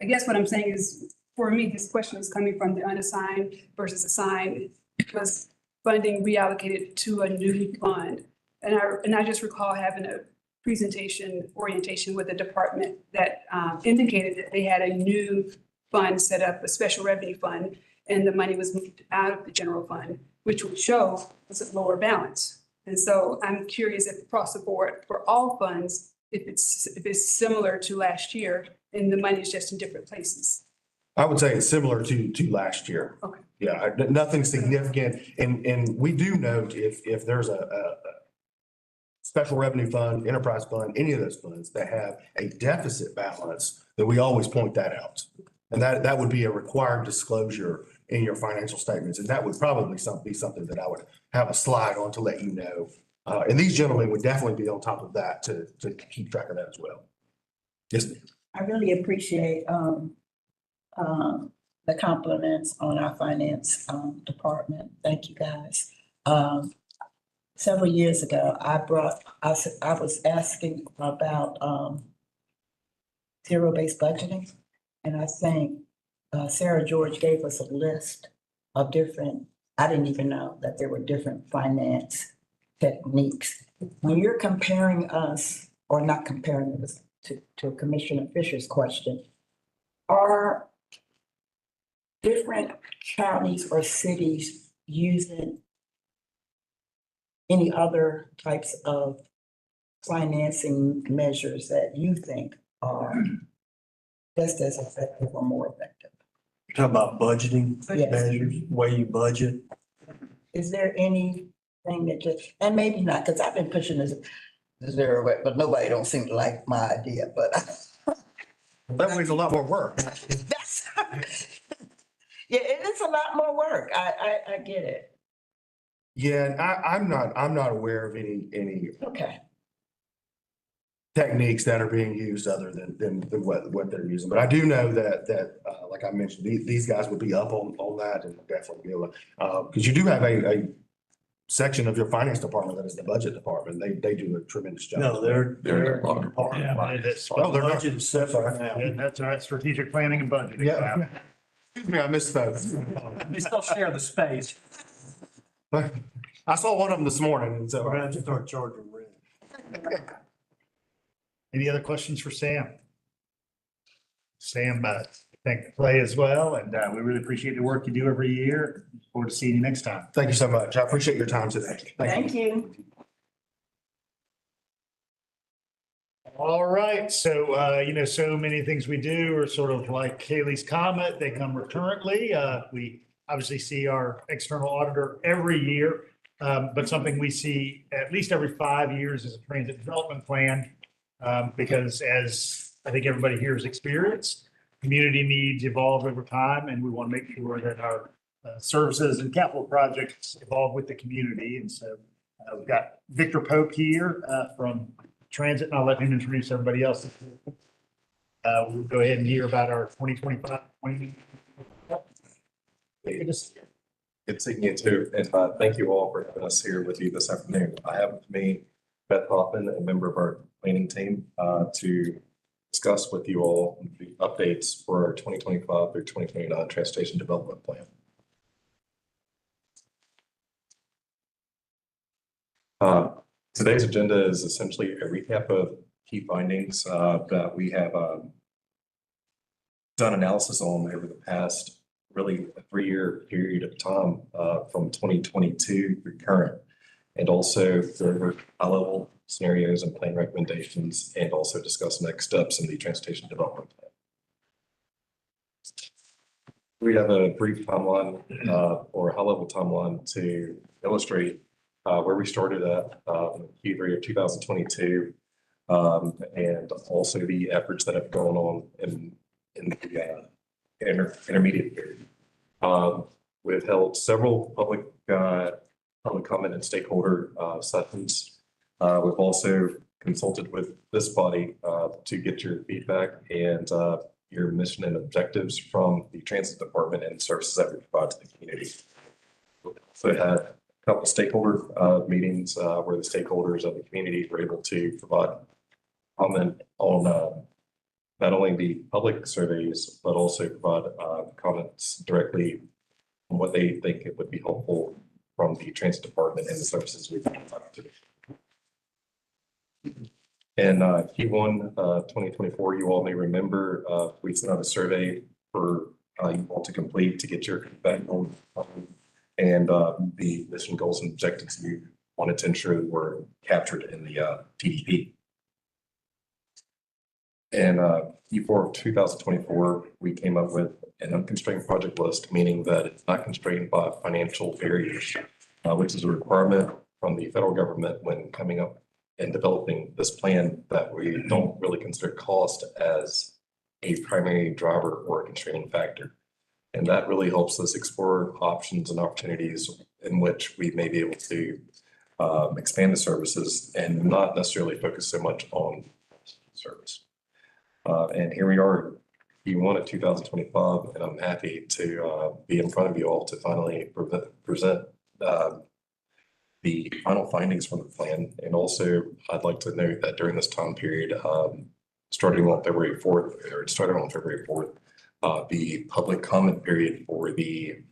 guess what I'm saying is, for me, this question is coming from the unassigned versus assigned, because funding reallocated to a new fund. And I just recall having a presentation orientation with the department that indicated that they had a new fund set up, a special revenue fund, and the money was moved out of the general fund, which would show it's a lower balance. And so I'm curious if across the board for all funds, if it's similar to last year and the money is just in different places. I would say it's similar to last year. Okay. Yeah, nothing significant. And we do note if there's a special revenue fund, enterprise fund, any of those funds that have a deficit balance, that we always point that out. And that would be a required disclosure in your financial statements. And that would probably be something that I would have a slide on to let you know. And these gentlemen would definitely be on top of that to keep track of that as well. Yes, ma'am. I really appreciate the compliments on our finance department. Thank you, guys. Several years ago, I was asking about zero-based budgeting. And I think Sarah George gave us a list of different, I didn't even know that there were different finance techniques. When you're comparing us, or not comparing us to Commissioner Fisher's question, are different counties or cities using any other types of financing measures that you think are just as effective or more effective? Talk about budgeting Yes. measures, way you budget. Is there anything that just, and maybe not, because I've been pushing this zero, but nobody don't seem to like my idea, but That means a lot more work. that's, yeah, it is a lot more work. I get it. Yeah, and I'm not aware of any Okay. techniques that are being used other than what they're using. But I do know that like I mentioned, these guys would be up on that and definitely be able to, because you do have a section of your finance department that is the budget department. They do a tremendous job. No, they're. Oh, they're not. Budget is separate now. Yeah, that's all right, strategic planning and budgeting. Yeah. Excuse me, I misspoke. They still share the space. I saw one of them this morning, and so. We're gonna have to start charging rent. Any other questions for Sam? Sam, thank Clay as well, and we really appreciate the work you do every year. Look forward to seeing you next time. Thank you so much. I appreciate your time today. Thank you. All right, so, so many things we do are sort of like Haley's Comet, they come recurrently. We obviously see our external auditor every year, but something we see at least every 5 years is a transit development plan. Because as I think everybody here has experienced, community needs evolve over time, and we want to make sure that our services and capital projects evolve with the community. And so we've got Victor Pope here from Transit, and I'll let him introduce everybody else. We'll go ahead and hear about our 2025. Good seeing you too, and thank you all for having us here with you this afternoon. I have with me Beth Hoffman, a member of our planning team, to discuss with you all the updates for our 2025 through 2029 transportation development plan. Today's agenda is essentially a recap of key findings that we have done analysis on over the past really a 3-year period of time from 2022 through current, and also for high-level scenarios and plan recommendations, and also discuss next steps in the transportation development plan. We have a brief timeline or a high-level timeline to illustrate where we started at Q3 of 2022, and also the efforts that have gone on in the intermediate period. We've held several public comment and stakeholder sessions. We've also consulted with this body to get your feedback and your mission and objectives from the transit department and services that we provide to the community. So we had a couple of stakeholder meetings where the stakeholders of the community were able to provide comment on not only the public surveys, but also provide comments directly on what they think it would be helpful from the transit department and the services we provide to. In Q1 2024, you all may remember we sent out a survey for you all to complete to get your feedback on and the mission goals and objectives you wanted to ensure were captured in the TDP. In Q4 of 2024, we came up with an unconstrained project list, meaning that it's not constrained by financial barriers, which is a requirement from the federal government when coming up and developing this plan, that we don't really consider cost as a primary driver or a constraining factor. And that really helps us explore options and opportunities in which we may be able to expand the services and not necessarily focus so much on service. And here we are, Q1 of 2025, and I'm happy to be in front of you all to finally present the final findings from the plan. And also, I'd like to note that during this time period, starting on February 4th, or it started on February 4th, the public comment period for the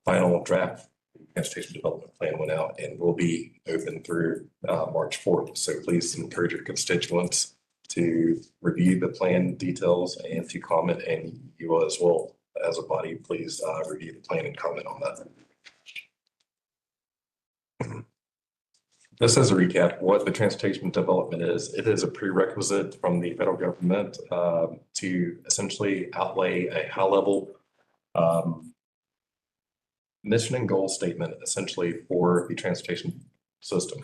final draft transportation development plan went out and will be open through March 4th. So please encourage your constituents to review the plan details and to comment, and you as well as a body, please review the plan and comment on that. Just as a recap, what the transportation development is, it is a prerequisite from the federal government to essentially outlay a high-level mission and goal statement essentially for the transportation system.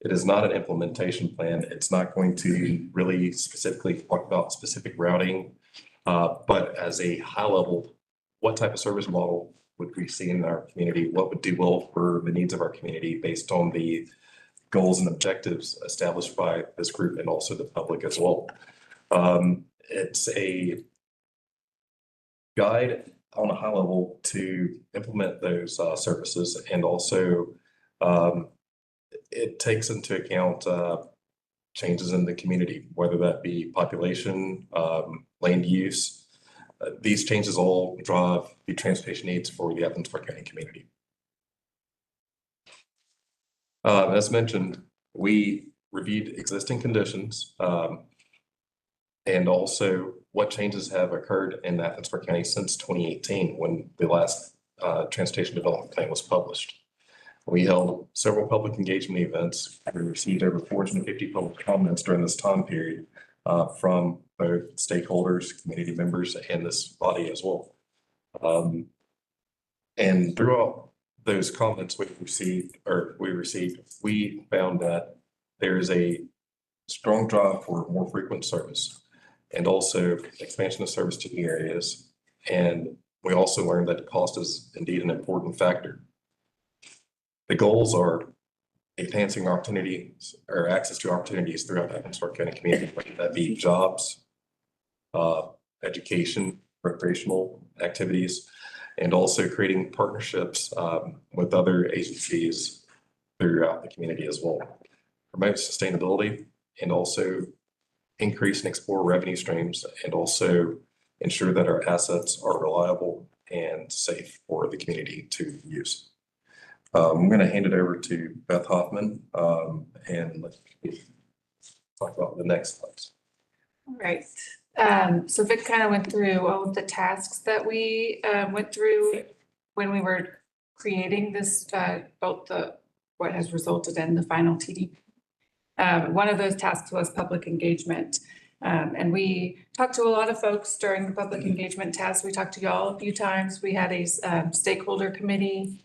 It is not an implementation plan. It's not going to really specifically talk about specific routing, but as a high level, what type of service model would we see in our community? What would do well for the needs of our community based on the goals and objectives established by this group and also the public as well. It's a guide on a high level to implement those services, and also it takes into account changes in the community, whether that be population, land use. These changes all drive the transportation needs for the Athens-Clarke County community. As mentioned, we reviewed existing conditions, and also what changes have occurred in Athens-Clarke County since 2018, when the last transportation development plan was published. We held several public engagement events. We received over 450 public comments during this time period from both stakeholders, community members, and this body as well. And throughout those comments we received, we found that there is a strong drive for more frequent service and also expansion of service to new areas. And we also learned that cost is indeed an important factor. The goals are enhancing opportunities or access to opportunities throughout the Athens-Clarke County community, whether that be jobs, education, recreational activities, and also creating partnerships with other agencies throughout the community as well. Promote sustainability and also increase and explore revenue streams, and also ensure that our assets are reliable and safe for the community to use. I'm going to hand it over to Beth Hoffman, and let's talk about the next slides. All right. So Vic kind of went through all of the tasks that we went through when we were creating this, both what has resulted in the final TD. One of those tasks was public engagement. And we talked to a lot of folks during the public engagement task. We talked to y'all a few times. We had a stakeholder committee,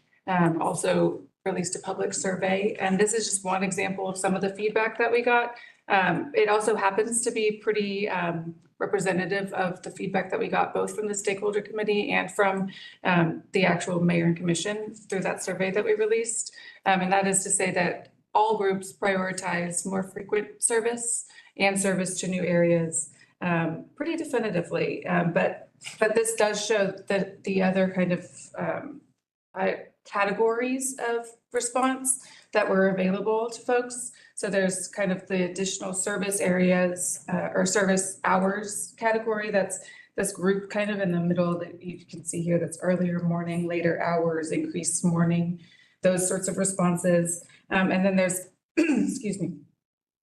also released a public survey. And this is just one example of some of the feedback that we got. It also happens to be pretty representative of the feedback that we got both from the stakeholder committee and from the actual mayor and commission through that survey that we released. And that is to say that all groups prioritize more frequent service and service to new areas pretty definitively. But this does show that the other kind of categories of response that were available to folks. So there's kind of the additional service areas or service hours category. That's this group kind of in the middle that you can see here. That's earlier morning, later hours, increased morning, those sorts of responses. And then there's, excuse me,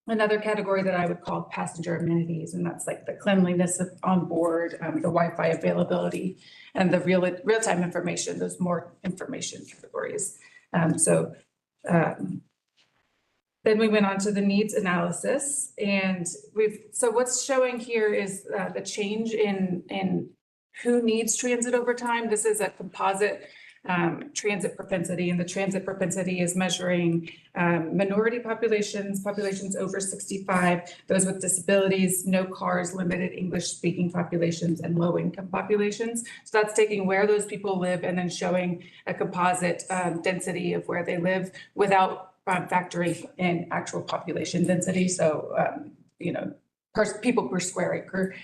another category that I would call passenger amenities, and that's like the cleanliness of on board, the Wi-Fi availability, and the real-time information, those more information categories. Then we went on to the needs analysis, and so what's showing here is the change in who needs transit over time. This is a composite transit propensity, and the transit propensity is measuring minority populations over 65, those with disabilities, no cars, limited English speaking populations, and low income populations. So that's taking where those people live and then showing a composite density of where they live without factoring in actual population density. So, people per square acre.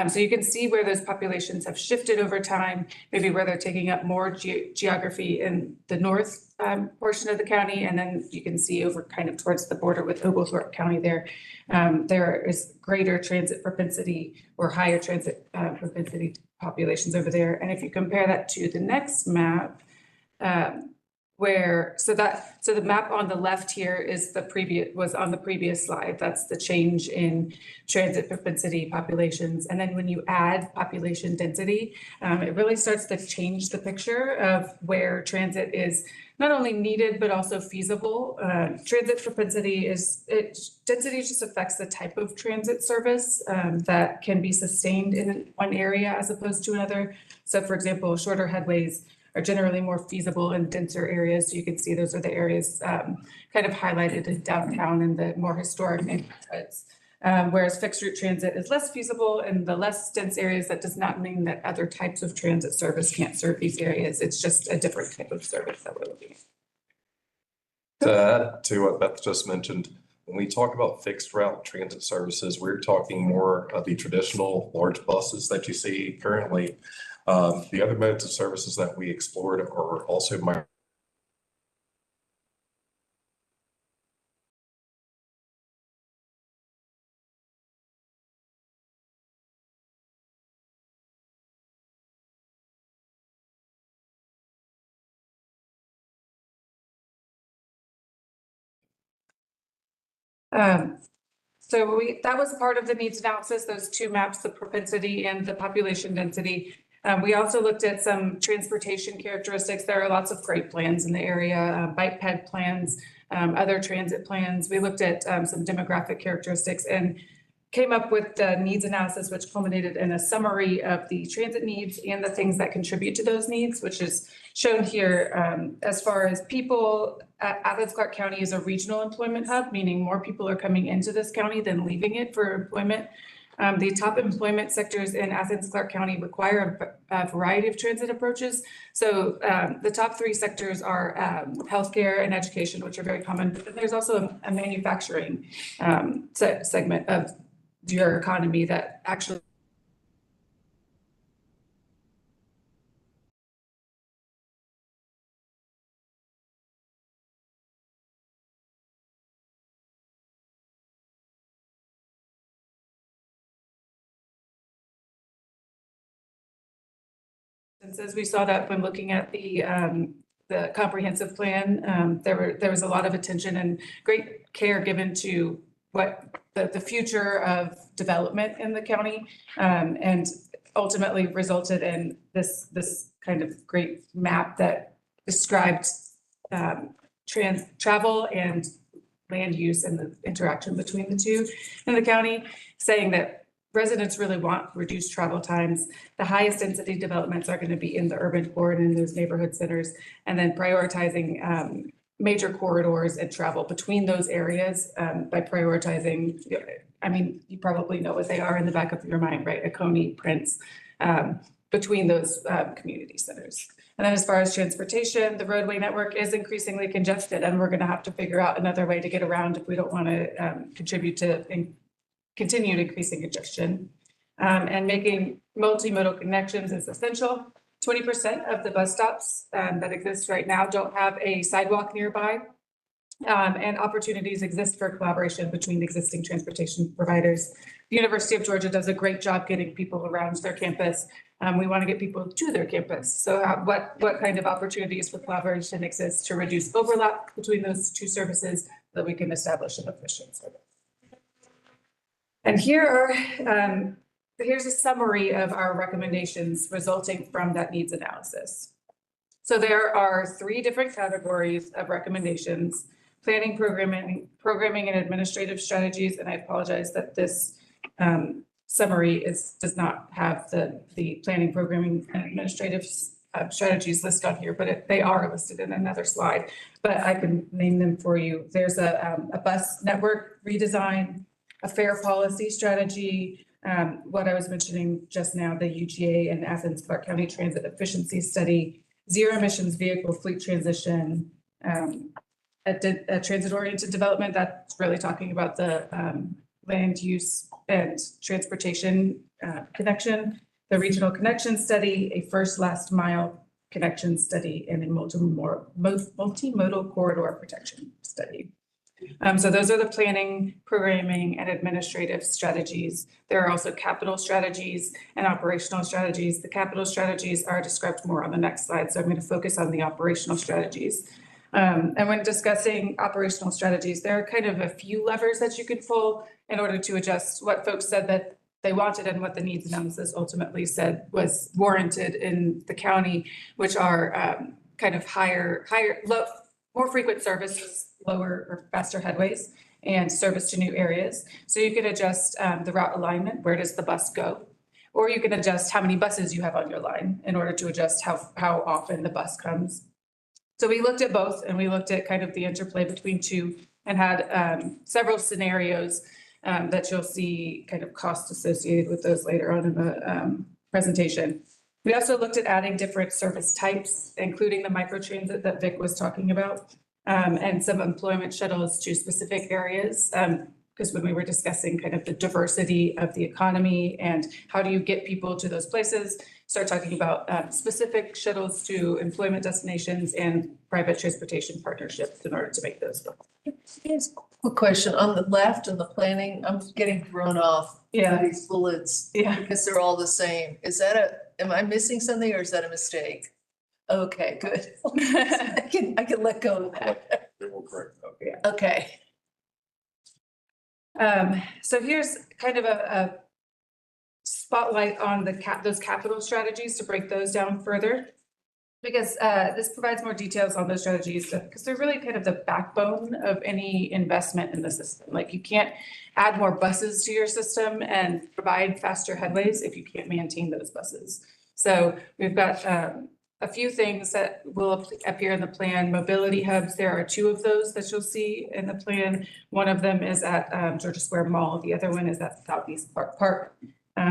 So you can see where those populations have shifted over time, maybe where they're taking up more geography in the north portion of the county. And then you can see over kind of towards the border with Oglethorpe County there, there is greater transit propensity or higher transit propensity populations over there. And if you compare that to the next map, so the map on the left here is was on the previous slide. That's the change in transit propensity populations. And then when you add population density, it really starts to change the picture of where transit is not only needed, but also feasible. Transit propensity density just affects the type of transit service that can be sustained in one area as opposed to another. So for example, shorter headways are generally more feasible in denser areas. So you can see those are the areas kind of highlighted in downtown and the more historic neighborhoods. Whereas fixed route transit is less feasible in the less dense areas. That does not mean that other types of transit service can't serve these areas. It's just a different type of service that we're looking at. To add to what Beth just mentioned, when we talk about fixed route transit services, we're talking more of the traditional large buses that you see currently. The other modes of services that we explored are also So that was part of the needs analysis, those two maps, the propensity and the population density. We also looked at some transportation characteristics. There are lots of freight plans in the area, bike ped plans, other transit plans. We looked at some demographic characteristics and came up with the needs analysis, which culminated in a summary of the transit needs and the things that contribute to those needs, which is shown here. As far as people, Athens-Clarke County is a regional employment hub, meaning more people are coming into this county than leaving it for employment. The top employment sectors in Athens-Clarke County require a variety of transit approaches. So the top three sectors are healthcare and education, which are very common. But there's also a manufacturing segment of your economy that actually instances. We saw that when looking at the comprehensive plan. There was a lot of attention and great care given to what the future of development in the county, and ultimately resulted in this kind of great map that described travel and land use and the interaction between the two in the county, saying that residents really want reduced travel times. The highest density developments are going to be in the urban core and in those neighborhood centers, and then prioritizing major corridors and travel between those areas by prioritizing, I mean, you probably know what they are in the back of your mind, right? Oconee, Prince, between those community centers. And then as far as transportation, the roadway network is increasingly congested, and we're going to have to figure out another way to get around if we don't want to contribute to continued increasing congestion. And making multimodal connections is essential. 20% of the bus stops that exist right now don't have a sidewalk nearby. And opportunities exist for collaboration between existing transportation providers. The University of Georgia does a great job getting people around their campus. We want to get people to their campus. So what kind of opportunities for collaboration exist to reduce overlap between those two services so that we can establish an efficient service? And here's a summary of our recommendations resulting from that needs analysis. So there are 3 different categories of recommendations: planning, programming and administrative strategies. And I apologize that this summary does not have the planning, programming and administrative strategies listed on here, but they are listed in another slide, but I can name them for you. There's a bus network redesign, a fare policy strategy, what I was mentioning just now, the UGA and Athens-Clarke County Transit Efficiency Study, zero emissions vehicle fleet transition, a transit-oriented development that's really talking about the land use and transportation connection, the regional connection study, a first last mile connection study, and a multimodal corridor protection study. So those are the planning, programming, and administrative strategies. There are also capital strategies and operational strategies. The capital strategies are described more on the next slide, so I'm going to focus on the operational strategies. And when discussing operational strategies, there are kind of a few levers that you could pull in order to adjust what folks said that they wanted and what the needs analysis ultimately said was warranted in the county, which are kind of more frequent services, lower or faster headways, and service to new areas. So you can adjust the route alignment, where does the bus go? Or you can adjust how many buses you have on your line in order to adjust how often the bus comes. So we looked at both, and we looked at kind of the interplay between two, and had several scenarios that you'll see kind of costs associated with those later on in the presentation. We also looked at adding different service types, including the microtransit that Vic was talking about, and some employment shuttles to specific areas. Because when we were discussing kind of the diversity of the economy and how do you get people to those places, start talking about specific shuttles to employment destinations and private transportation partnerships in order to make those go. Here's a quick question. On the left in the planning, I'm getting thrown off by these bullets because they're all the same. Am I missing something, or is that a mistake? Okay, good. I can let go of that. They will correct. Okay. So here's kind of a spotlight on those capital strategies to break those down further. Because this provides more details on those strategies because they're really kind of the backbone of any investment in the system. Like you can't add more buses to your system and provide faster headways if you can't maintain those buses. So we've got a few things that will appear in the plan. Mobility hubs, there are 2 of those that you'll see in the plan. One of them is at Georgia Square Mall. The other one is at Southeast Park.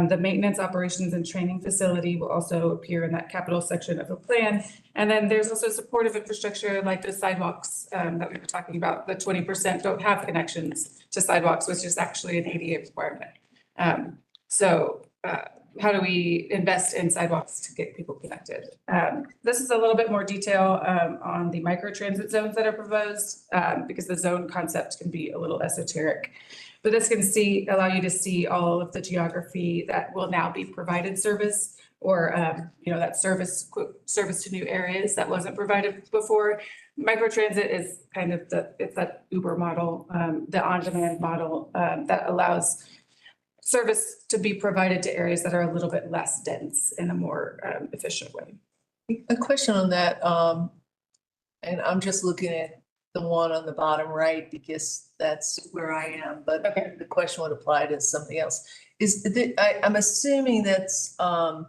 The maintenance, operations, and training facility will also appear in that capital section of the plan. And then there's also supportive infrastructure like the sidewalks that we were talking about. The 20% don't have connections to sidewalks, which is actually an ADA requirement. How do we invest in sidewalks to get people connected? This is a little bit more detail on the microtransit zones that are proposed because the zone concept can be a little esoteric. But this can allow you to see all of the geography that will now be provided service or, that service to new areas that wasn't provided before. Microtransit is kind of it's that Uber model, the on-demand model that allows service to be provided to areas that are a little bit less dense in a more efficient way. A question on that, and I'm just looking at the one on the bottom right because that's where I am, but Okay. the question would apply to something else. I'm assuming that's the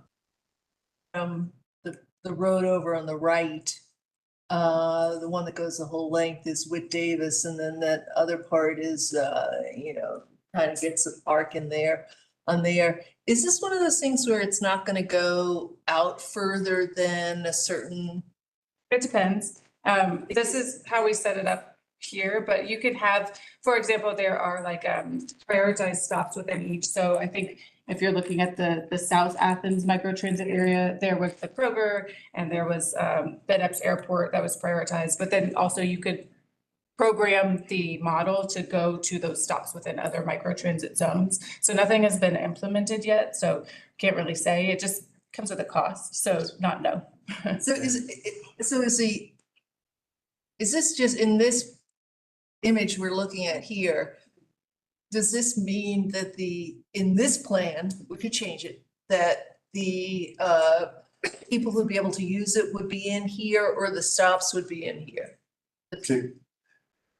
road over on the right, the one that goes the whole length is Whit Davis, and then that other part is kind of gets an arc in there on there. Is this one of those things where it's not going to go out further than a certain? It depends. This is how we set it up here, but you could have, for example, there are like prioritized stops within each. So I think if you're looking at the South Athens microtransit area, there was the Kroger and there was FedEx Airport that was prioritized, but then also you could program the model to go to those stops within other microtransit zones. So nothing has been implemented yet, so can't really say. It just comes with a cost, so not no. So is this just in this image we're looking at here? Does this mean that in this plan, we could change it, that the people who'd be able to use it would be in here or the stops would be in here?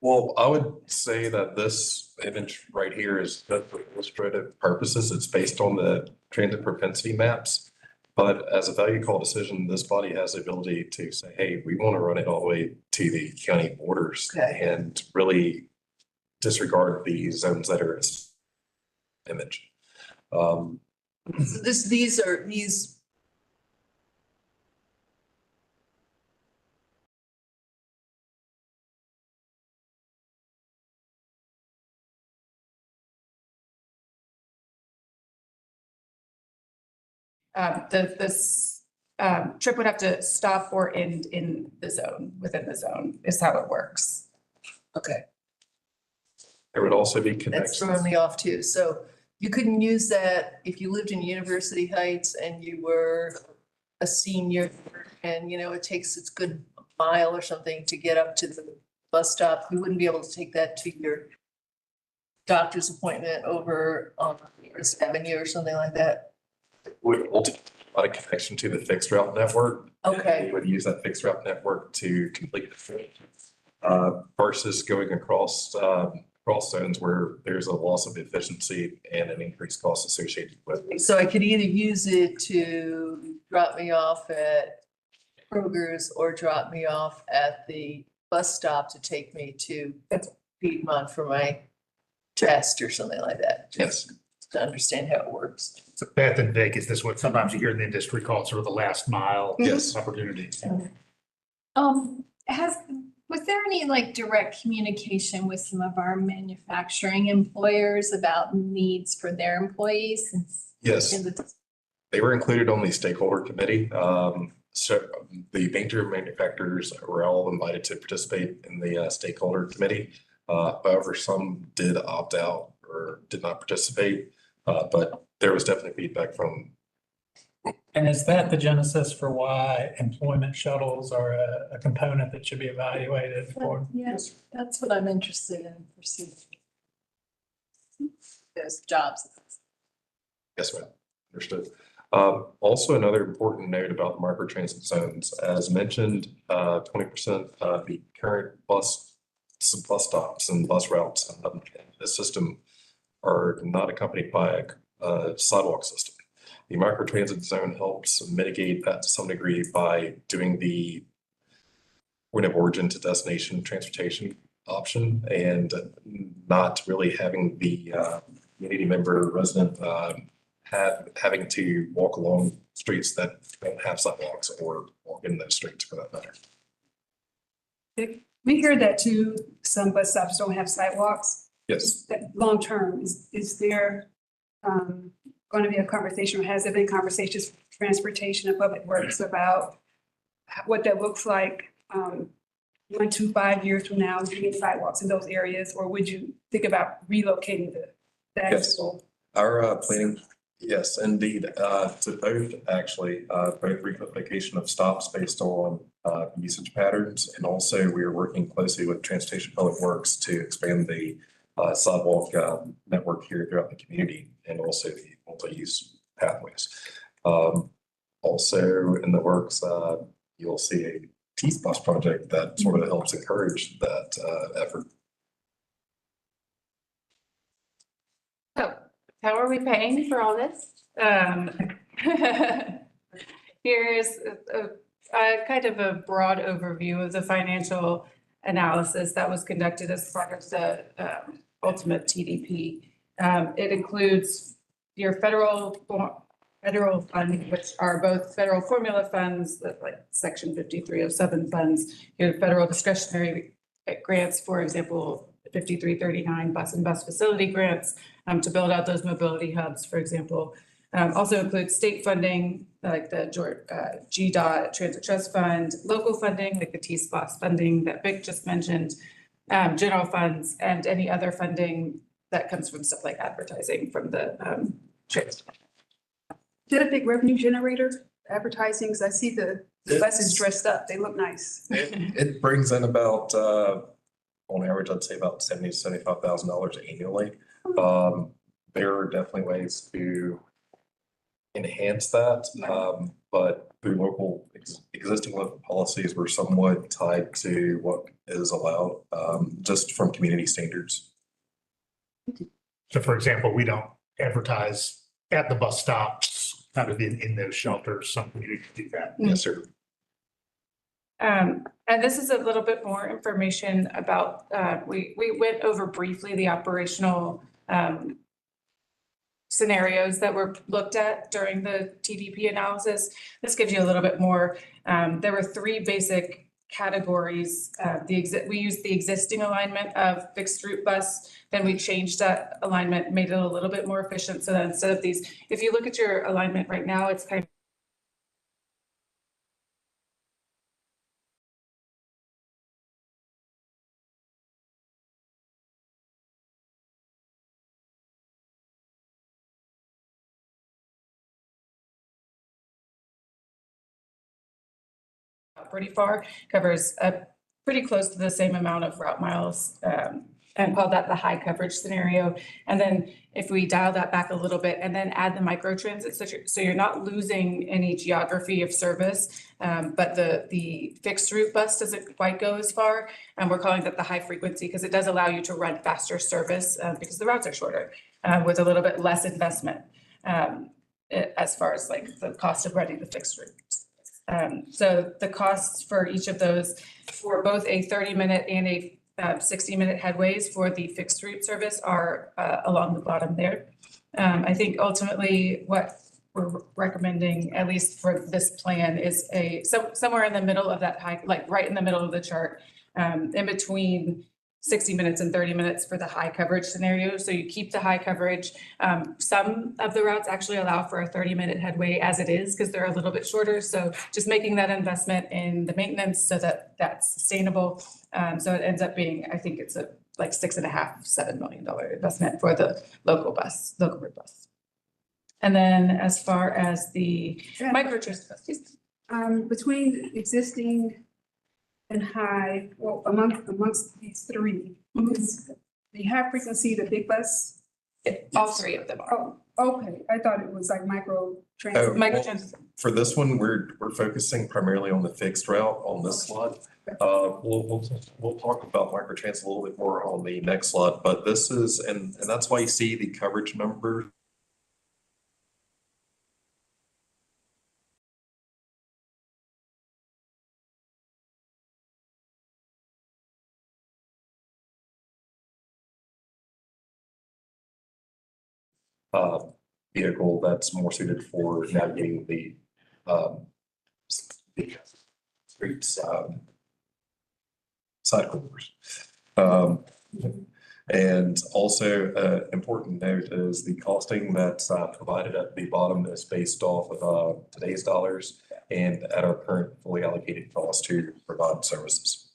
Well, I would say that this image right here is for illustrative purposes. It's based on the transit propensity maps. But as a value call decision, this body has the ability to say, hey, we want to run it all the way to the county borders and really disregard the zones that are image. So these This trip would have to stop or end in the zone, within the zone is how it works. okay. There would also be That's connections. throwing me off too. So you couldn't use that if you lived in University Heights and you were a senior and, it takes its good mile or something to get up to the bus stop. You wouldn't be able to take that to your doctor's appointment over on First Avenue or something like that. Would ultimately provide a connection to the fixed route network. Okay. We would use that fixed route network to complete the trip versus going across zones where there's a loss of efficiency and an increased cost associated with it. So I could either use it to drop me off at Kroger's or drop me off at the bus stop to take me to Piedmont for my test or something like that. Just to understand how it works. So Beth and Vic, is this what sometimes you hear in the industry called sort of the last mile? Yes. Opportunities? Was there any direct communication with some of our manufacturing employers about needs for their employees? Yes, they were included on the stakeholder committee. So the major manufacturers were all invited to participate in the stakeholder committee. However, some did opt out or did not participate, but there was definitely feedback from. And is that the genesis for why employment shuttles are a component that should be evaluated for? Yes, that's what I'm interested in pursuing. those jobs. Yes, ma'am. Understood. Also, another important note about the microtransit zones, as mentioned, 20% of the current bus stops and bus routes in the system are not accompanied by a sidewalk system. The microtransit zone helps mitigate that to some degree by doing the point of origin to destination transportation option and not really having the community member resident having to walk along streets that don't have sidewalks or walk in those streets for that matter. We hear that too. Some bus stops don't have sidewalks. Yes. That long term, is there going to be a conversation, or has there been conversations with transportation and public works about what that looks like 1 to 5 years from now, getting sidewalks in those areas, or would you think about relocating the Yes. actual? Our planning, yes, indeed, to both actually, both reclassification of stops based on usage patterns. And also we are working closely with Transportation Public Works to expand the sidewalk network here throughout the community and also the multi-use pathways. Also in the works, you'll see a teeth bus project that sort of helps encourage that effort. So how are we paying for all this? Here's a kind of a broad overview of the financial analysis that was conducted as part of the ultimate TDP. It includes your federal funds, which are both federal formula funds, that like Section 5307 funds, your federal discretionary grants, for example, 5339 bus and bus facility grants to build out those mobility hubs, for example. Also includes state funding, like the GDOT Transit Trust Fund, local funding, like the T-SPOS funding that Vic just mentioned, general funds, and any other funding that comes from stuff like advertising from the trades. Is that a big revenue generator, advertising? Because I see the buses dressed up, they look nice. It brings in about, on average, I'd say about $70,000 to $75,000 annually. There are definitely ways to enhance that, but through existing local policies, we're somewhat tied to what is allowed, just from community standards. So for example, we don't advertise at the bus stops, kind of in those shelters, something you can do that. Yes, sir. And this is a little bit more information about, we went over briefly the operational scenarios that were looked at during the TDP analysis. This gives you a little bit more. There were 3 basic categories. We used the existing alignment of fixed route bus, then we changed that alignment, made it a little bit more efficient. So that instead of these, if you look at your alignment right now, it's kind of pretty far, covers pretty close to the same amount of route miles, and called that the high coverage scenario. And then if we dial that back a little bit and then add the micro transit, so you're not losing any geography of service, but the fixed route bus doesn't quite go as far. And we're calling that the high frequency because it does allow you to run faster service because the routes are shorter with a little bit less investment as far as like the cost of running the fixed routes. So the costs for each of those for both a 30-minute and a 60-minute headways for the fixed route service are along the bottom there. I think ultimately what we're recommending, at least for this plan, is somewhere in the middle of that high, like right in the middle of the chart, in between 60 minutes and 30 minutes for the high coverage scenario. So you keep the high coverage. Some of the routes actually allow for a 30-minute headway as it is because they're a little bit shorter. So just making that investment in the maintenance so that that's sustainable. So it ends up being, I think it's like $6.5 to $7 million investment for the local route bus. And then as far as the micro transit, between existing and high, well, amongst these 3, is the high frequency, the big bus, All three of them are. Oh, okay. I thought it was like micro transit. Microtrans. For this one, we're focusing primarily on the fixed route on this slide. We'll talk about microtrans a little bit more on the next slide, but this is, and that's why you see the coverage number. Vehicle that's more suited for navigating the streets, side corridors. And also, important note is the costing that's provided at the bottom is based off of today's dollars and at our current fully allocated cost to provide services.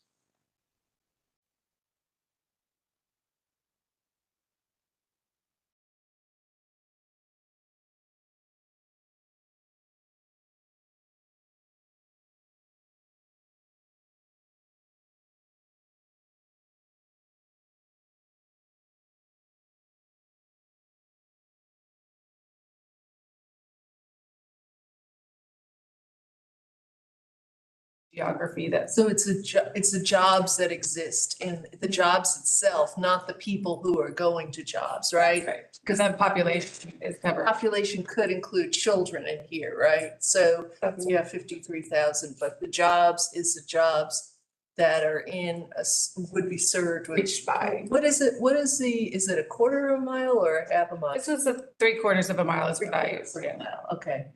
Geography that's. So it's the jobs that exist in the jobs itself, not the people who are going to jobs, right? Right, because then population is covered. Population could include children in here, right? So you have 53,000, but the jobs is the jobs that are in would be served with. Reached by. What is it? What is is it a quarter of a mile or a half a mile? This is a 3/4 of a mile is what I forget now. Now, okay.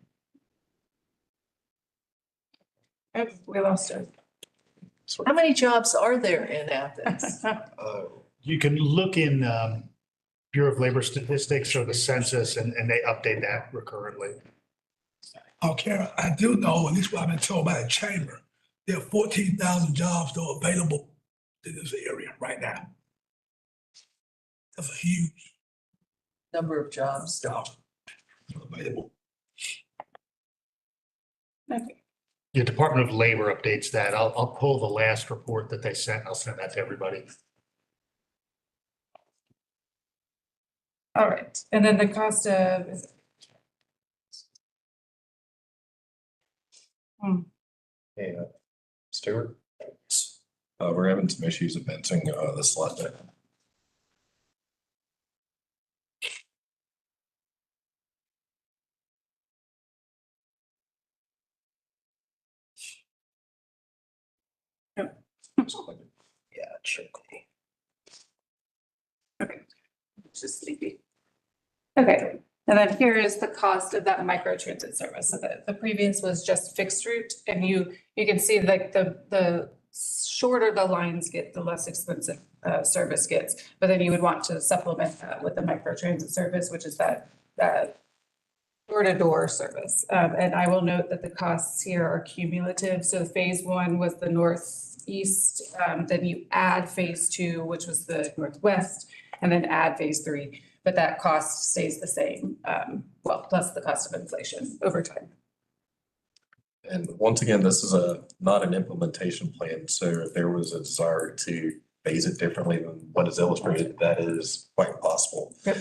Oops, we lost it. How many jobs are there in Athens? You can look in Bureau of Labor Statistics or the census, and they update that recurrently. Okay, I do know, and this is what I've been told by the chamber, there are 14,000 jobs that are available in this area right now. That's a huge Number of jobs. job available. Okay. The Department of Labor updates that. I'll pull the last report that they sent. I'll send that to everybody. All right, and then the cost of. Yeah, Stuart, we're having some issues advancing the slide deck. Yeah, it should be. Okay, just sleepy. Okay, and then here is the cost of that micro transit service. So the previous was just fixed route, and you can see like the shorter the lines get, the less expensive service gets. But then you would want to supplement that with the micro transit service, which is that door-to-door service. And I will note that the costs here are cumulative. So phase 1 was the northeast, then you add phase 2, which was the northwest, and then add phase 3. But that cost stays the same, well, plus the cost of inflation over time. And once again, this is not an implementation plan, so if there was a desire to phase it differently than what is illustrated, that is quite possible. Yep.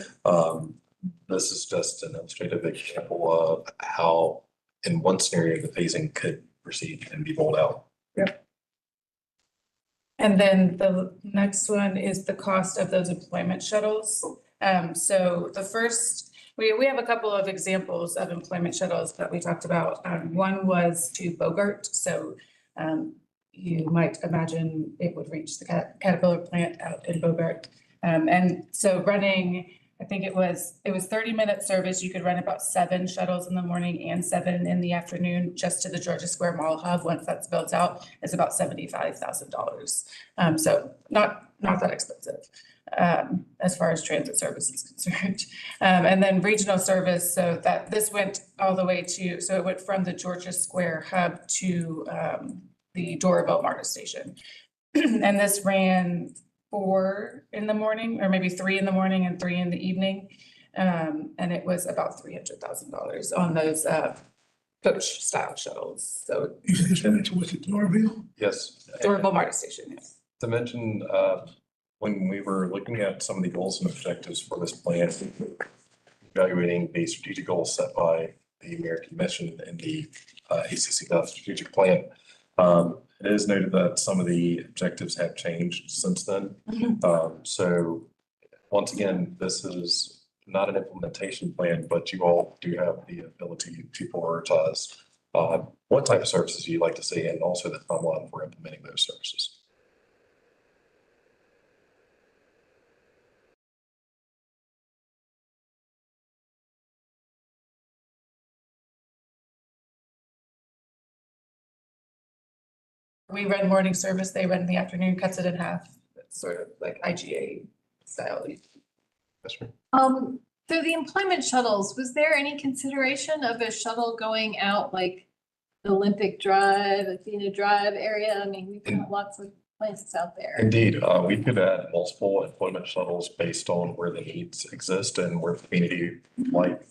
This is just an illustrative example of how, in one scenario, the phasing could proceed and be rolled out. Yep. And then the next one is the cost of those employment shuttles. So the first, we have a couple of examples of employment shuttles that we talked about. One was to Bogart. So you might imagine it would reach the Caterpillar plant out in Bogart. And so running, I think it was 30-minute service. You could run about 7 shuttles in the morning and 7 in the afternoon just to the Georgia Square Mall hub. Once that's built out, it's about $75,000. So not that expensive as far as transit service is concerned. And then regional service, so that this went all the way to, so it went from the Georgia Square hub to the Doraville MARTA station. And this ran 4 in the morning, or maybe 3 in the morning and 3 in the evening. And it was about $300,000 on those coach style shuttles. So You said it's running towards the Doraville? Yes. Doraville MARTA station, yes. To mention, when we were looking at some of the goals and objectives for this plan, evaluating the strategic goals set by the American Mission and the ACC strategic plan, it is noted that some of the objectives have changed since then. So once again, this is not an implementation plan, but you all do have the ability to prioritize what type of services you'd like to see and also the timeline for implementing those services. We run morning service, they run in the afternoon, cuts it in half. It's sort of like IGA style. Through the employment shuttles, was there any consideration of a shuttle going out like the Olympic Drive, Athena Drive area? I mean, we've got lots of places out there. Indeed, we could add multiple employment shuttles based on where the needs exist and where the community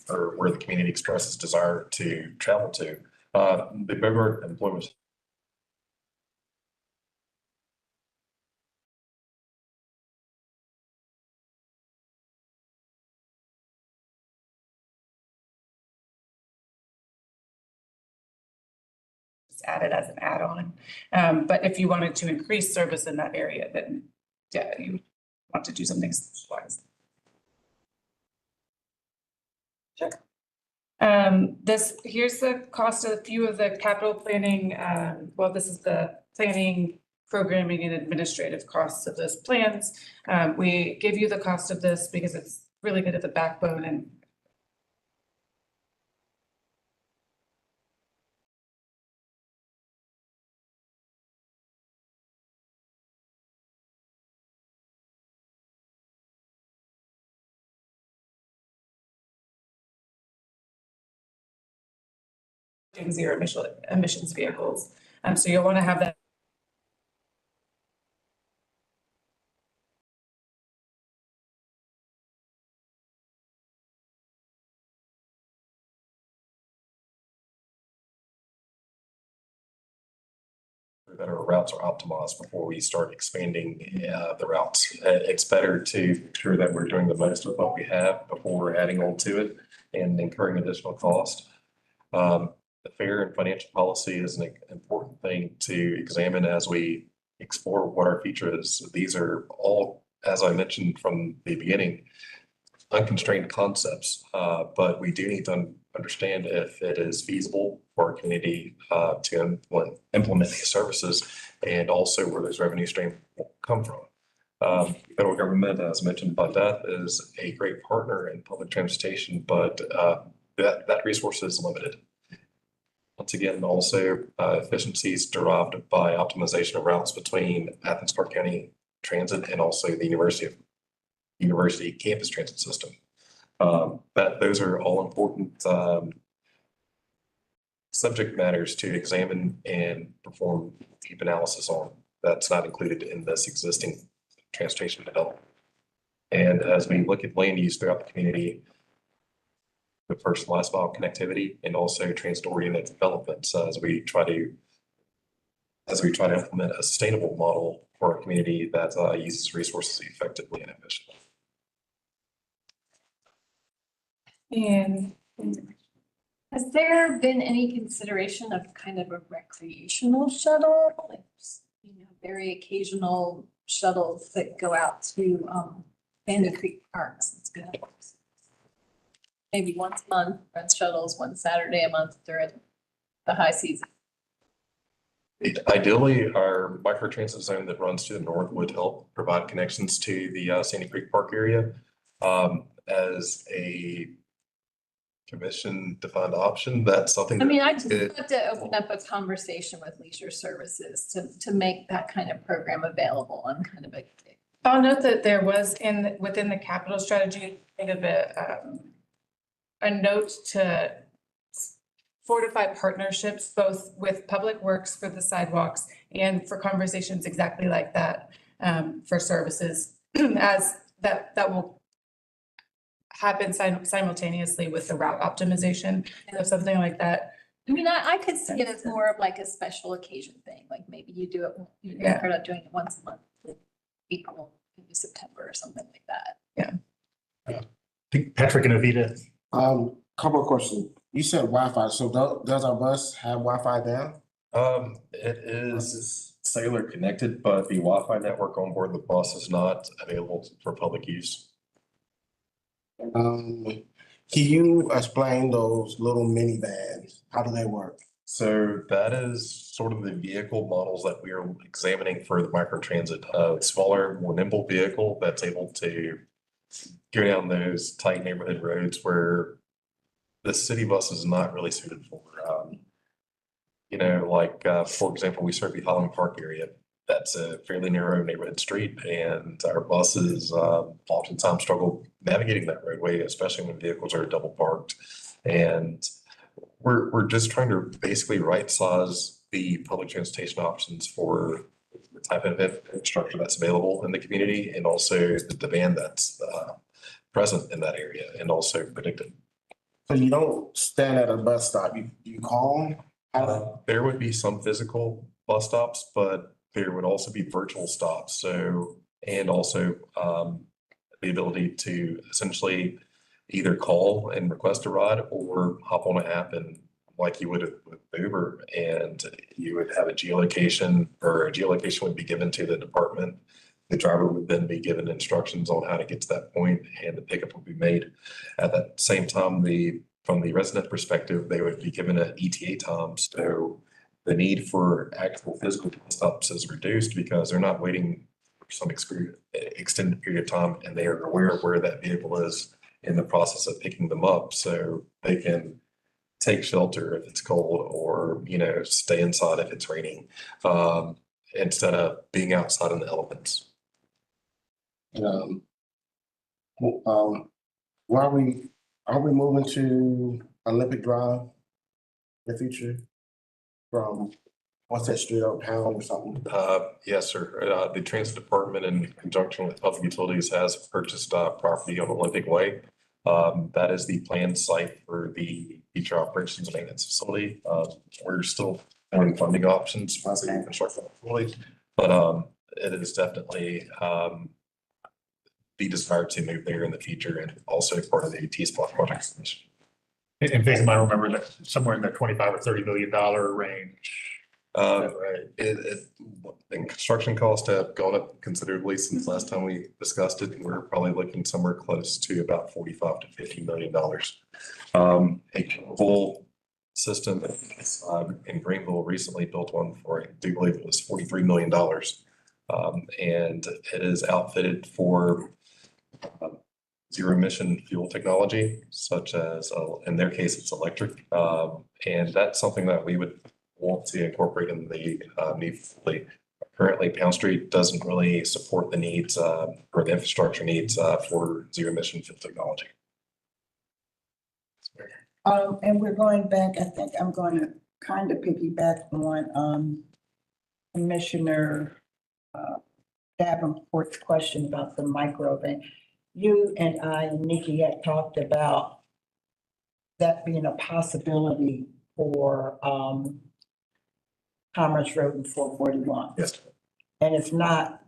or where the community expresses desire to travel to. The bigger employment added as an add-on. But if you wanted to increase service in that area, then yeah, you want to do something specialized. Sure. Here's the cost of a few of the capital planning. Well, this is the planning, programming, and administrative costs of those plans. We give you the cost of this because it's really good at the backbone and zero emissions vehicles. So you'll want to have that. that our routes are optimized before we start expanding the routes. It's better to ensure that we're doing the most of what we have before we're adding on to it and incurring additional cost. The fair and financial policy is an important thing to examine as we explore what our future is. These are all, as I mentioned from the beginning, unconstrained concepts, but we do need to understand if it is feasible for our community to implement these services and also where those revenue streams will come from. Federal government, as mentioned by Beth, is a great partner in public transportation, but that resource is limited. Once again, also efficiencies derived by optimization of routes between Athens-Clarke County Transit and also the University campus transit system. Those are all important subject matters to examine and perform deep analysis on. That's not included in this existing transportation development. And as we look at land use throughout the community, the first and last mile connectivity and also transit-oriented developments as we try to implement a sustainable model for a community that uses resources effectively and efficiently. And Has there been any consideration of kind of a recreational shuttle? Like, very occasional shuttles that go out to Bandon Creek Parks. It's good. Maybe once a month, run shuttles, one Saturday a month during the high season. Ideally, our microtransit zone that runs to the north would help provide connections to the Sandy Creek Park area as a commission defined option. That's something. I mean, I just have to open up a conversation with leisure services to make that kind of program available on kind of a. I'll note that there was within the capital strategy, think of it, a note to fortify partnerships, both with Public Works for the sidewalks and for conversations exactly like that for services as that will happen simultaneously with the route optimization. So something like that. I mean, I could see it as more of like a special occasion thing, like maybe you do it, you're doing it once a month with people. or something like that. I think Patrick and Avita. Couple of questions. You said Wi-Fi, so does our bus have Wi-Fi now? It is cellular connected, but the Wi-Fi network on board the bus is not available for public use. Can you explain those little minivans? How do they work? So that is sort of the vehicle models that we are examining for the microtransit, smaller, more nimble vehicle that's able to go down those tight neighborhood roads where the city bus is not really suited for. You know, like, for example, we serve the Highland Park area. That's a fairly narrow neighborhood street, and our buses oftentimes struggle navigating that roadway, especially when vehicles are double parked. And we're just trying to basically right size the public transportation options for the type of infrastructure that's available in the community, and also the demand that's present in that area, and also predicted. So you don't stand at a bus stop, you call? There would be some physical bus stops, but there would also be virtual stops. So, and also the ability to essentially either call and request a ride or hop on an app and like you would with Uber, and you would have a geolocation, or a geolocation would be given to the department. The driver would then be given instructions on how to get to that point, and the pickup would be made. At that same time, from the resident perspective, they would be given an ETA time. So the need for actual physical stops is reduced because they're not waiting for some extended period of time, and they are aware of where that vehicle is in the process of picking them up. So they can take shelter if it's cold, or, you know, stay inside if it's raining, instead of being outside in the elements. Why are we moving to Olympic Drive in the future from, what's that street uptown or something? Yes, sir. The transit department, in conjunction with public utilities, has purchased property on Olympic Way. That is the planned site for the future operations and maintenance facility. We're still on funding options for the construction facility, but it is definitely the desire to move there in the future, and also part of the T-Spot project. In fact, I might remember that somewhere in the 25 or $30 million range. Right. And construction costs have gone up considerably since last time we discussed it. We're probably looking somewhere close to about $45 to $50 million. A full system in Greenville recently built one for, I do believe it was $43 million. And it is outfitted for zero emission fuel technology, such as, in their case, it's electric. And that's something that we would want to incorporate in the new fleet. Currently, Pound Street doesn't really support the needs or the infrastructure needs for zero emission fuel technology. And we're going back, I think I'm going to kind of piggyback on Commissioner Davenport's question about the micro van. You and I and Nikki had talked about that being a possibility for Commerce Road and 441. Yes. And it's not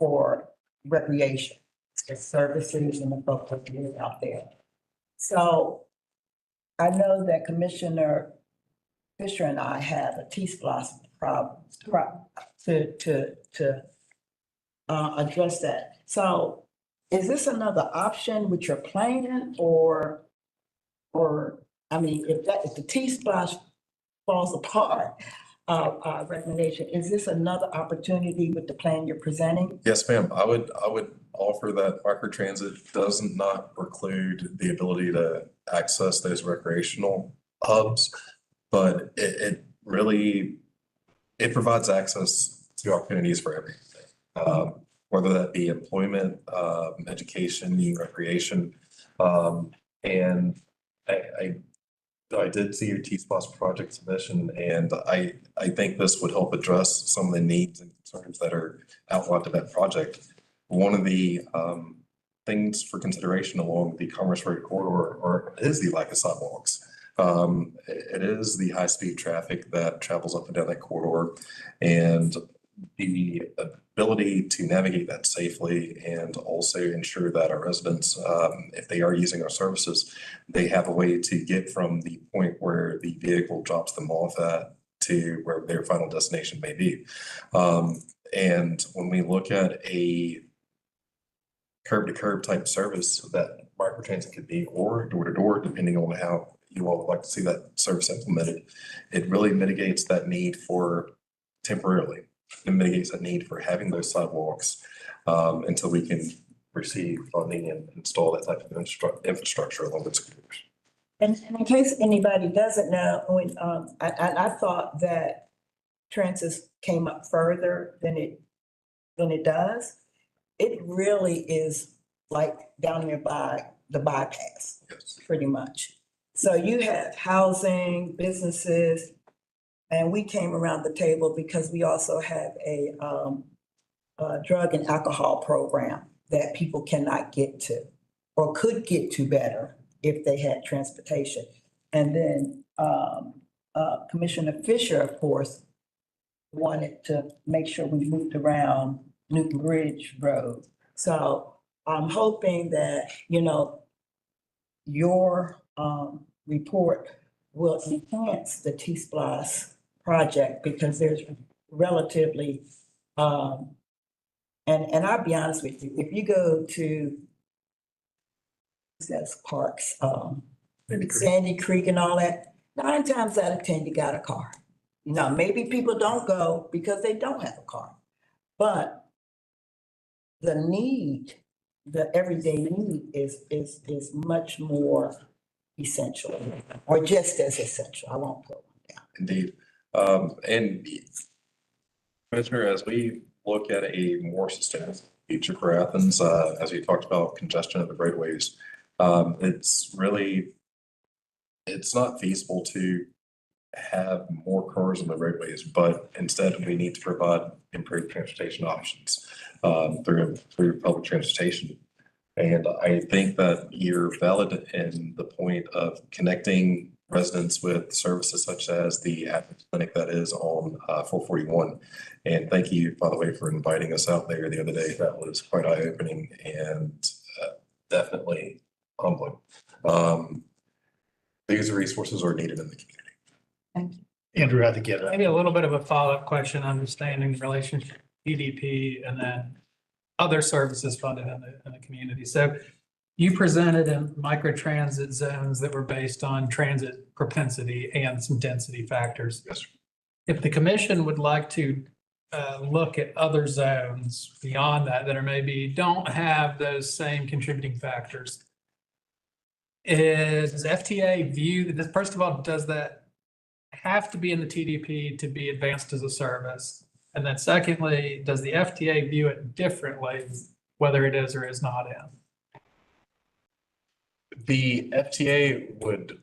for recreation, it's for services and the folks that live out there. So I know that Commissioner Fisher and I have a T-Splosh problem to address that. So is this another option with your plan, or I mean, if the T-Splosh falls apart, recommendation, is this another opportunity with the plan you're presenting? Yes, ma'am. I would offer that microtransit does not preclude the ability to access those recreational hubs, but it really provides access to opportunities for everything, whether that be employment, education, recreation, and I did see your T-Splosh project submission, and I think this would help address some of the needs and concerns that are outlined in that project. One of the things for consideration along the Commerce Road corridor is the lack of sidewalks. It is the high-speed traffic that travels up and down that corridor, and the ability to navigate that safely and also ensure that our residents, if they are using our services, they have a way to get from the point where the vehicle drops them off at to where their final destination may be. And when we look at a curb to curb type service that microtransit could be, or door to door, depending on how you all would like to see that service implemented, it really mitigates that need for temporarily. It mitigates that need for having those sidewalks until we can receive funding and install that type of infrastructure along the scooters. And in case anybody doesn't know, when, I thought that Francis came up further than it does. It really is like down there by the bypass, Yes. pretty much. So you have housing, businesses, and we came around the table because we also have a drug and alcohol program that people cannot get to or could get to better if they had transportation. And then Commissioner Fisher, of course, wanted to make sure we moved around Newton Bridge Road. So I'm hoping that, you know, your report will enhance the T-Splosh project because there's relatively, and I'll be honest with you, if you go to that's parks, Sandy Creek and all that, 9 times out of 10, you got a car. Now, maybe people don't go because they don't have a car, but the need, the everyday need is much more essential or just as essential. I won't put one down. Indeed. And Commissioner, as we look at a more sustainable future for Athens, as we talked about congestion of the roadways, it's not feasible to have more cars on the roadways, but instead we need to provide improved transportation options through public transportation. And I think that you're valid in the point of connecting residents with services such as the Athens-Clarke that is on 441. And thank you, by the way, for inviting us out there the other day. That was quite eye-opening and definitely humbling. These resources are needed in the community. Thank you. Andrew had to get it. Maybe a little bit of a follow-up question, understanding the relationship, PDP, and then other services funded in the community. So you presented in microtransit zones that were based on transit propensity and some density factors. Yes, sir. If the commission would like to look at other zones beyond that are maybe don't have those same contributing factors, does FTA view that, first of all, does that have to be in the TDP to be advanced as a service? And then secondly, does the FTA view it differently, whether it is or is not in? The FTA would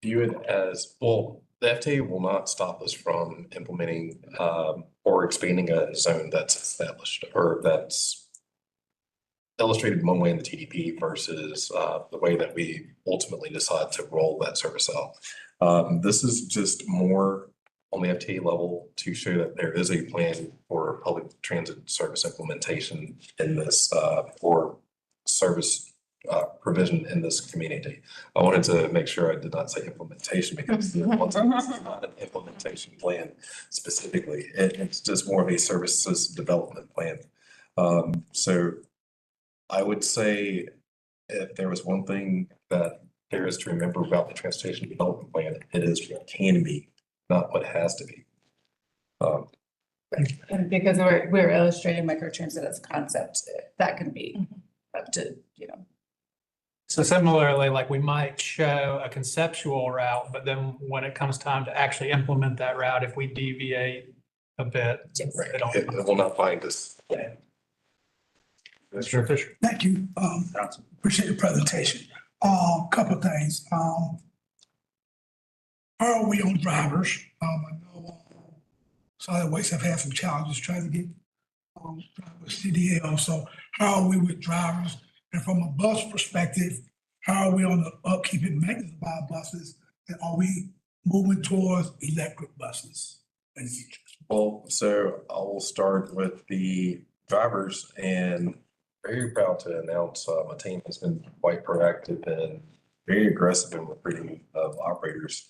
view it as, well, the FTA will not stop us from implementing or expanding a zone that's established or that's illustrated one way in the TDP versus the way that we ultimately decide to roll that service out. This is just more on the FTA level to show that there is a plan for public transit service implementation in this for service provision in this community. I wanted to make sure I did not say implementation because it's not an implementation plan specifically. It's just more of a services development plan. So I would say if there was one thing that there is to remember about the transportation development plan, it is what can be, not what has to be. And because we're illustrating microtransit as a concept, that can be up to, you know. So similarly, like we might show a conceptual route, but then when it comes time to actually implement that route, if we deviate a bit, they don't. It will not bind us. Yeah. Mr. Fisher. Thank you. Appreciate the presentation. Couple of things. How are we on drivers? I know solid waste have had some challenges trying to get drivers CDL. So how are we with drivers? And from a bus perspective, how are we on the upkeep and maintenance of our buses? And are we moving towards electric buses in the future? Well, so I will start with the drivers and very proud to announce my team has been quite proactive and very aggressive in recruiting of operators.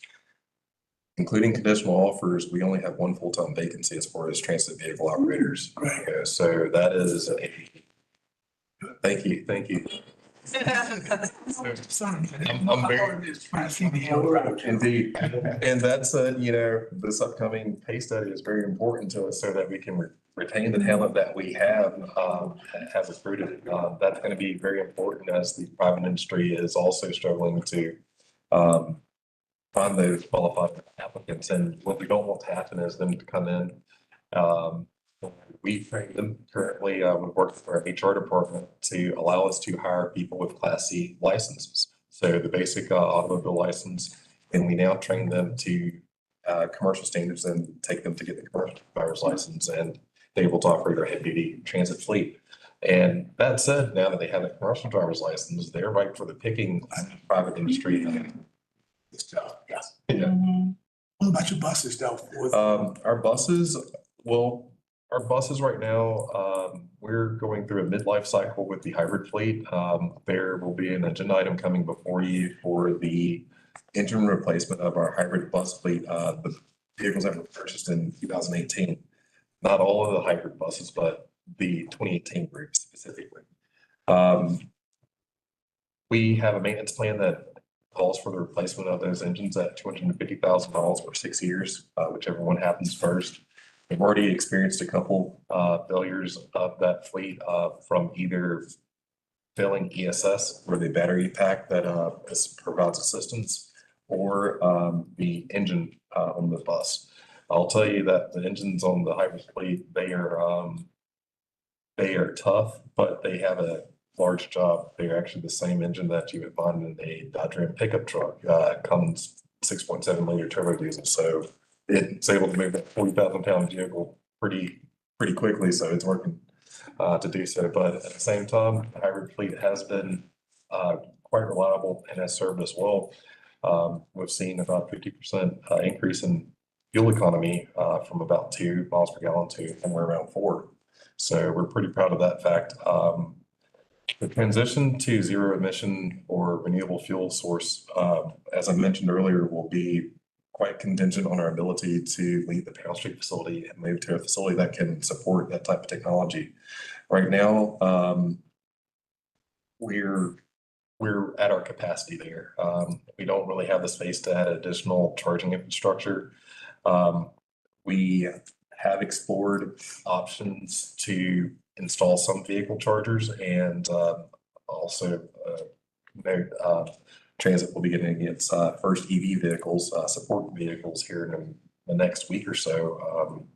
Including conditional offers, we only have one full-time vacancy as far as transit vehicle operators. So that is thank you. I'm very indeed, and that's this upcoming case study is very important to us so that we can retain the talent that we have recruited. That's going to be very important as the private industry is also struggling to find those qualified applicants. And what we don't want to happen is them to come in. We train them currently, we work with our HR department to allow us to hire people with Class C licenses. So the basic automobile license, and we now train them to commercial standards and take them to get the commercial driver's license and they're able to operate our heavy duty transit fleet. And that said, now that they have a commercial driver's license, they're ripe for the picking private industry. This job. Yes. Yeah. What about your buses though? Our buses, our buses right now, we're going through a midlife cycle with the hybrid fleet. There will be an agenda item coming before you for the engine replacement of our hybrid bus fleet, the vehicles that were purchased in 2018. Not all of the hybrid buses, but the 2018 group specifically. We have a maintenance plan that calls for the replacement of those engines at 250,000 miles for 6 years, whichever one happens first. We've already experienced a couple failures of that fleet from either failing ESS, or the battery pack that provides assistance, or the engine on the bus. I'll tell you that the engines on the hybrid fleet, they are tough, but they have a large job. They're actually the same engine that you would find in a Adjourn pickup truck. Cummins 6.7 liter turbo diesel. So it's able to move that 40,000 pound vehicle pretty quickly. So it's working to do so. But at the same time, the hybrid fleet has been quite reliable and has served us well. We've seen about 50% increase in fuel economy from about 2 miles per gallon to somewhere around 4. So we're pretty proud of that fact. The transition to zero emission or renewable fuel source, as I mentioned earlier, will be quite contingent on our ability to leave the Powell Street facility and move to a facility that can support that type of technology. Right now, we're at our capacity there. We don't really have the space to add additional charging infrastructure. We have explored options to install some vehicle chargers, and also transit will be getting its first EV vehicles, support vehicles here in the next week or so.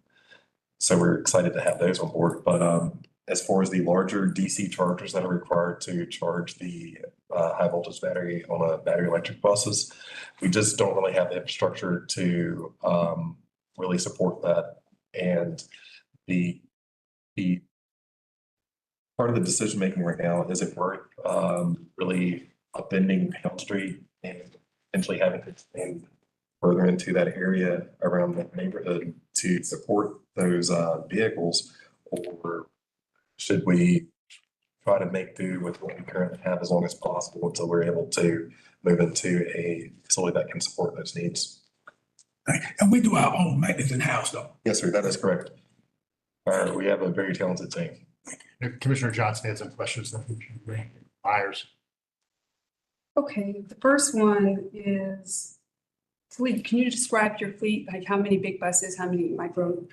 So we're excited to have those on board. But as far as the larger DC chargers that are required to charge the high voltage battery on a battery electric buses, we just don't really have the infrastructure to really support that. And the part of the decision making right now is it worth really upending Powell Street and potentially having to expand further into that area around that neighborhood to support those vehicles, or should we try to make do with what we currently have as long as possible until we're able to move into a facility that can support those needs? And we do our own maintenance in-house though. Yes, sir, that is correct. We have a very talented team. Commissioner Johnson had some questions. Myers. Okay, the first one is fleet. Can you describe your fleet? Like how many big buses, how many micro?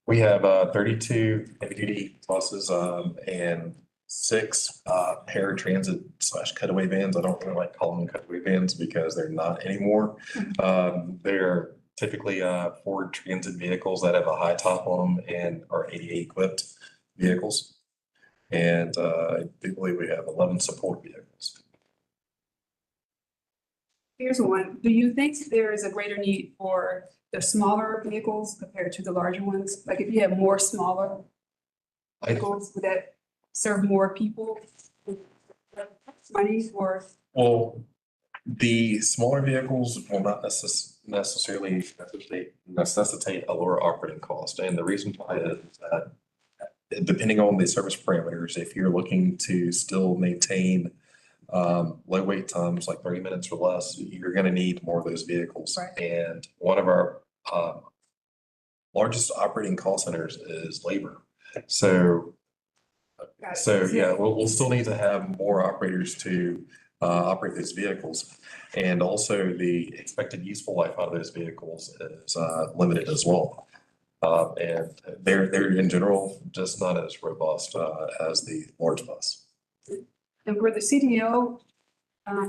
We have 32 heavy duty buses and 6 paratransit / cutaway vans. I don't really like calling them cutaway vans because they're not anymore. They're typically Ford Transit vehicles that have a high top on them and are ADA equipped vehicles. And I do believe we have 11 support vehicles. Here's one. Do you think there is a greater need for the smaller vehicles compared to the larger ones? Like if you have more smaller vehicles, would that serve more people? Money or? Well, the smaller vehicles will not necessarily necessitate a lower operating cost. And the reason why is that depending on the service parameters, if you're looking to still maintain low wait times, like 30 minutes or less, you're going to need more of those vehicles. Right. And one of our largest operating cost centers is labor. So yeah, we'll still need to have more operators to operate these vehicles. And also the expected useful life out of those vehicles is limited as well. And they're in general just not as robust as the large bus. And for the CDL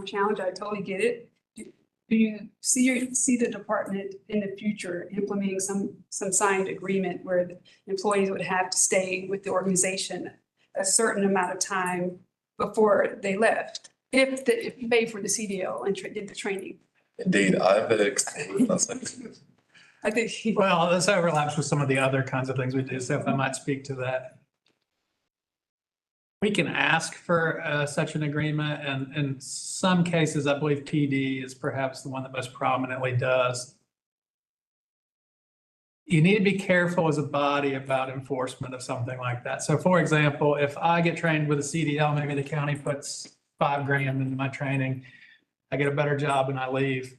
challenge, I totally get it. Do you see the department in the future implementing some signed agreement where the employees would have to stay with the organization a certain amount of time before they left? If you pay for the CDL and did the training? Indeed, I've I think. Well, this overlaps with some of the other kinds of things we do, so if I might speak to that. We can ask for such an agreement, and in some cases, I believe PD is perhaps the one that most prominently does. You need to be careful as a body about enforcement of something like that. So for example, if I get trained with a CDL, maybe the county puts $5,000 into my training, I get a better job and I leave.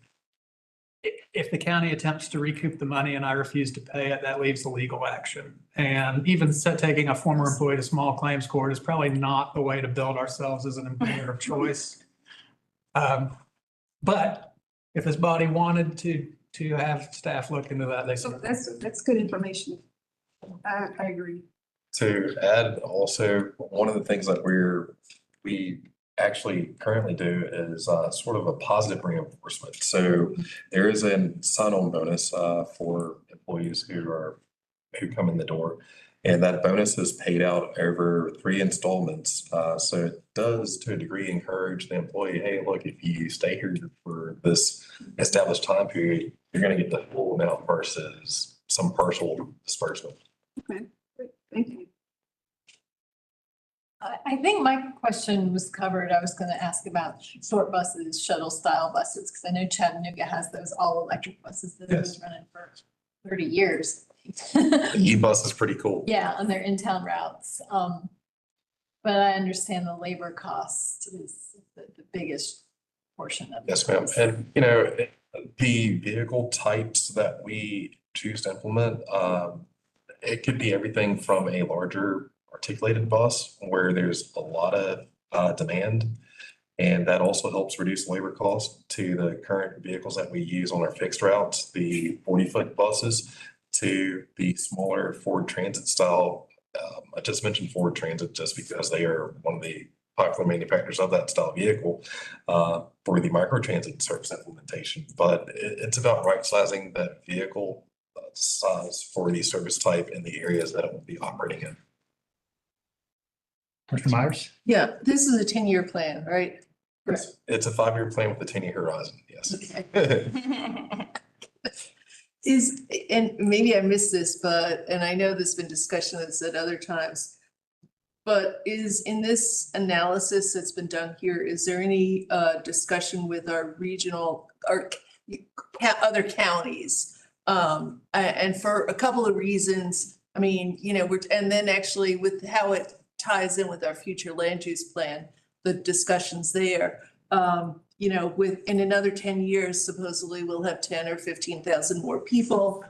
If the county attempts to recoup the money and I refuse to pay it, that leaves a legal action. And even taking a former employee to small claims court is probably not the way to build ourselves as an employer of choice. But if this body wanted to have staff look into that, they. So that's good information. I agree. To add also, one of the things that we actually currently do is sort of a positive reinforcement. So there is a sign-on bonus for employees who come in the door, and that bonus is paid out over 3 installments. So it does, to a degree, encourage the employee, hey, look, if you stay here for this established time period, you're going to get the full amount versus some partial disbursement. Okay, great. Thank you. I think my question was covered. I was going to ask about short buses, shuttle style buses, because I know Chattanooga has those all electric buses that have been running for 30 years. The e-bus is pretty cool. Yeah, on their in-town routes. But I understand the labor cost is the biggest portion of it. Yes, ma'am. And, you know, the vehicle types that we choose to implement, it could be everything from a larger articulated bus where there's a lot of demand, and that also helps reduce labor costs, to the current vehicles that we use on our fixed routes, the 40-foot buses, to the smaller Ford Transit style. I just mentioned Ford Transit just because they are one of the popular manufacturers of that style vehicle for the microtransit service implementation. But it's about right-sizing that vehicle size for the service type in the areas that it will be operating in. Mr. Myers? Yeah, this is a 10-year plan, right? It's a 5-year plan with a 10-year horizon, yes. Okay. And maybe I missed this, and I know there's been discussion that's at other times, but is in this analysis that's been done here, is there any discussion with our regional or other counties? And for a couple of reasons, I mean, you know, and then actually with how it ties in with our future land use plan, the discussions there. You know, in another 10 years, supposedly we'll have 10 or 15,000 more people.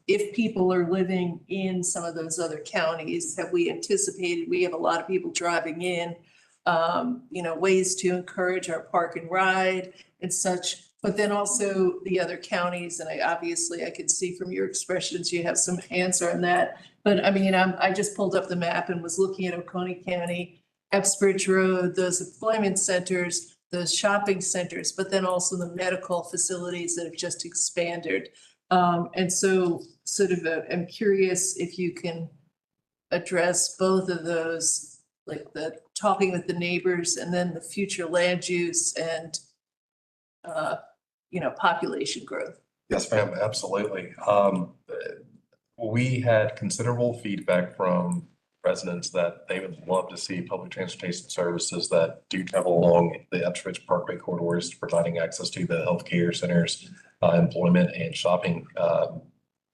If people are living in some of those other counties, have we anticipated, we have a lot of people driving in, you know, ways to encourage our park and ride and such. But then also the other counties, and I could see from your expressions, you have some answer on that. But I mean, I just pulled up the map and was looking at Oconee County, Epsbridge Road, those employment centers, those shopping centers, but then also the medical facilities that have just expanded. And so sort of I'm curious if you can address both of those, like the talking with the neighbors and then the future land use and, you know, population growth. Yes, ma'am, absolutely. We had considerable feedback from residents that they would love to see public transportation services that do travel along the Epsbridge Parkway corridors, providing access to the healthcare centers, employment and shopping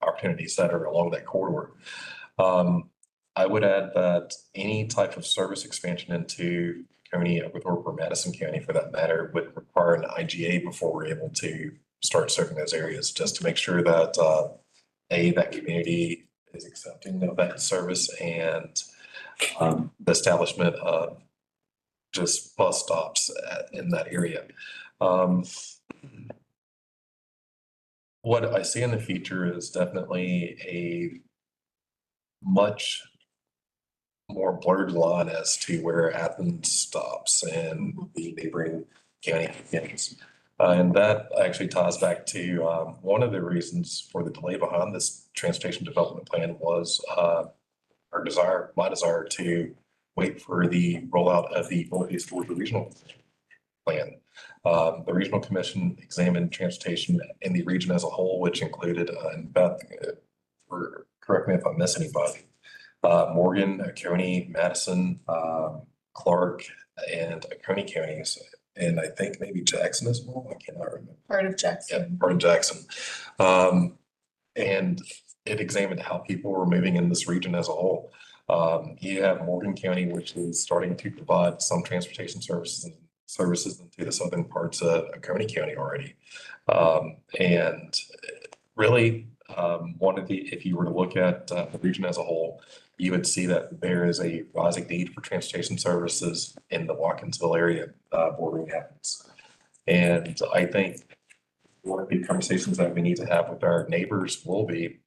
opportunities that are along that corridor. I would add that any type of service expansion into County, Oglethorpe, or Madison County for that matter would require an IGA before we're able to start serving those areas, just to make sure that that community is accepting of that service, and the establishment of just bus stops in that area. What I see in the future is definitely a much more blurred line as to where Athens stops and the neighboring counties. And that actually ties back to one of the reasons for the delay behind this transportation development plan was my desire to wait for the rollout of the Northeast Georgia Regional Plan. The Regional Commission examined transportation in the region as a whole, which included, and Beth, correct me if I miss anybody, Morgan, Oconee, Madison, Clarke, and Oconee counties, and I think maybe Jackson as well. I cannot remember. Part of Jackson. Yeah, part of Jackson. And it examined how people were moving in this region as a whole. You have Morgan County, which is starting to provide some transportation services into the southern parts of Oconee County already. And really, if you were to look at the region as a whole, you would see that there is a rising need for transportation services in the Watkinsville area bordering Athens. And I think one of the conversations that we need to have with our neighbors will be,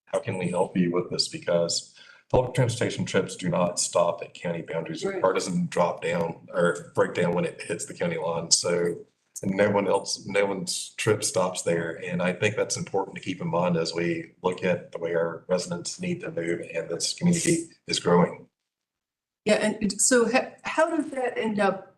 how can we help you with this? Because public transportation trips do not stop at county boundaries. Your car doesn't drop down or break down when it hits the county line. So no one's trip stops there. And I think that's important to keep in mind as we look at the way our residents need to move and this community is growing. Yeah, and so how does that end up